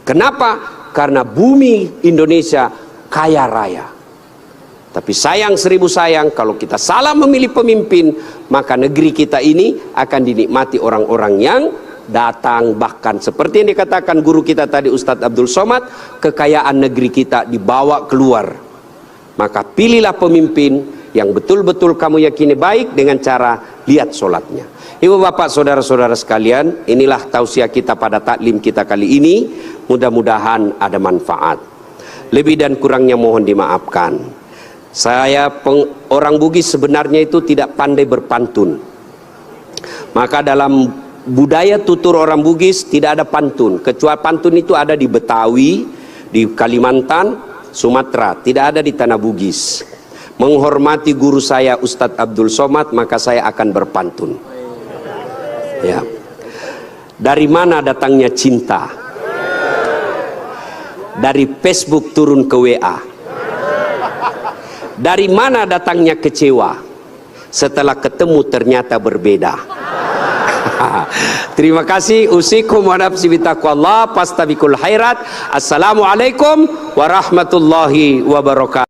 Kenapa? Karena bumi Indonesia kaya raya. Tapi sayang seribu sayang, kalau kita salah memilih pemimpin, maka negeri kita ini akan dinikmati orang-orang yang datang. Bahkan seperti yang dikatakan guru kita tadi, Ustadz Abdul Somad, kekayaan negeri kita dibawa keluar. Maka pilihlah pemimpin yang betul-betul kamu yakini baik dengan cara lihat solatnya. Ibu bapak saudara-saudara sekalian, inilah tausiah kita pada taklim kita kali ini. Mudah-mudahan ada manfaat. Lebih dan kurangnya mohon dimaafkan. Saya orang Bugis sebenarnya itu tidak pandai berpantun. Maka dalam budaya tutur orang Bugis tidak ada pantun, kecuali pantun itu ada di Betawi, di Kalimantan, Sumatera, tidak ada di tanah Bugis. Menghormati guru saya Ustadz Abdul Somad, maka saya akan berpantun. Ya. Dari mana datangnya cinta? Dari Facebook turun ke WA. Dari mana datangnya kecewa? Setelah ketemu ternyata berbeda. Terima kasih. Usikum wa nafsi bitaqwallah, fastabiqul khairat. Assalamualaikum warahmatullahi wabarakatuh.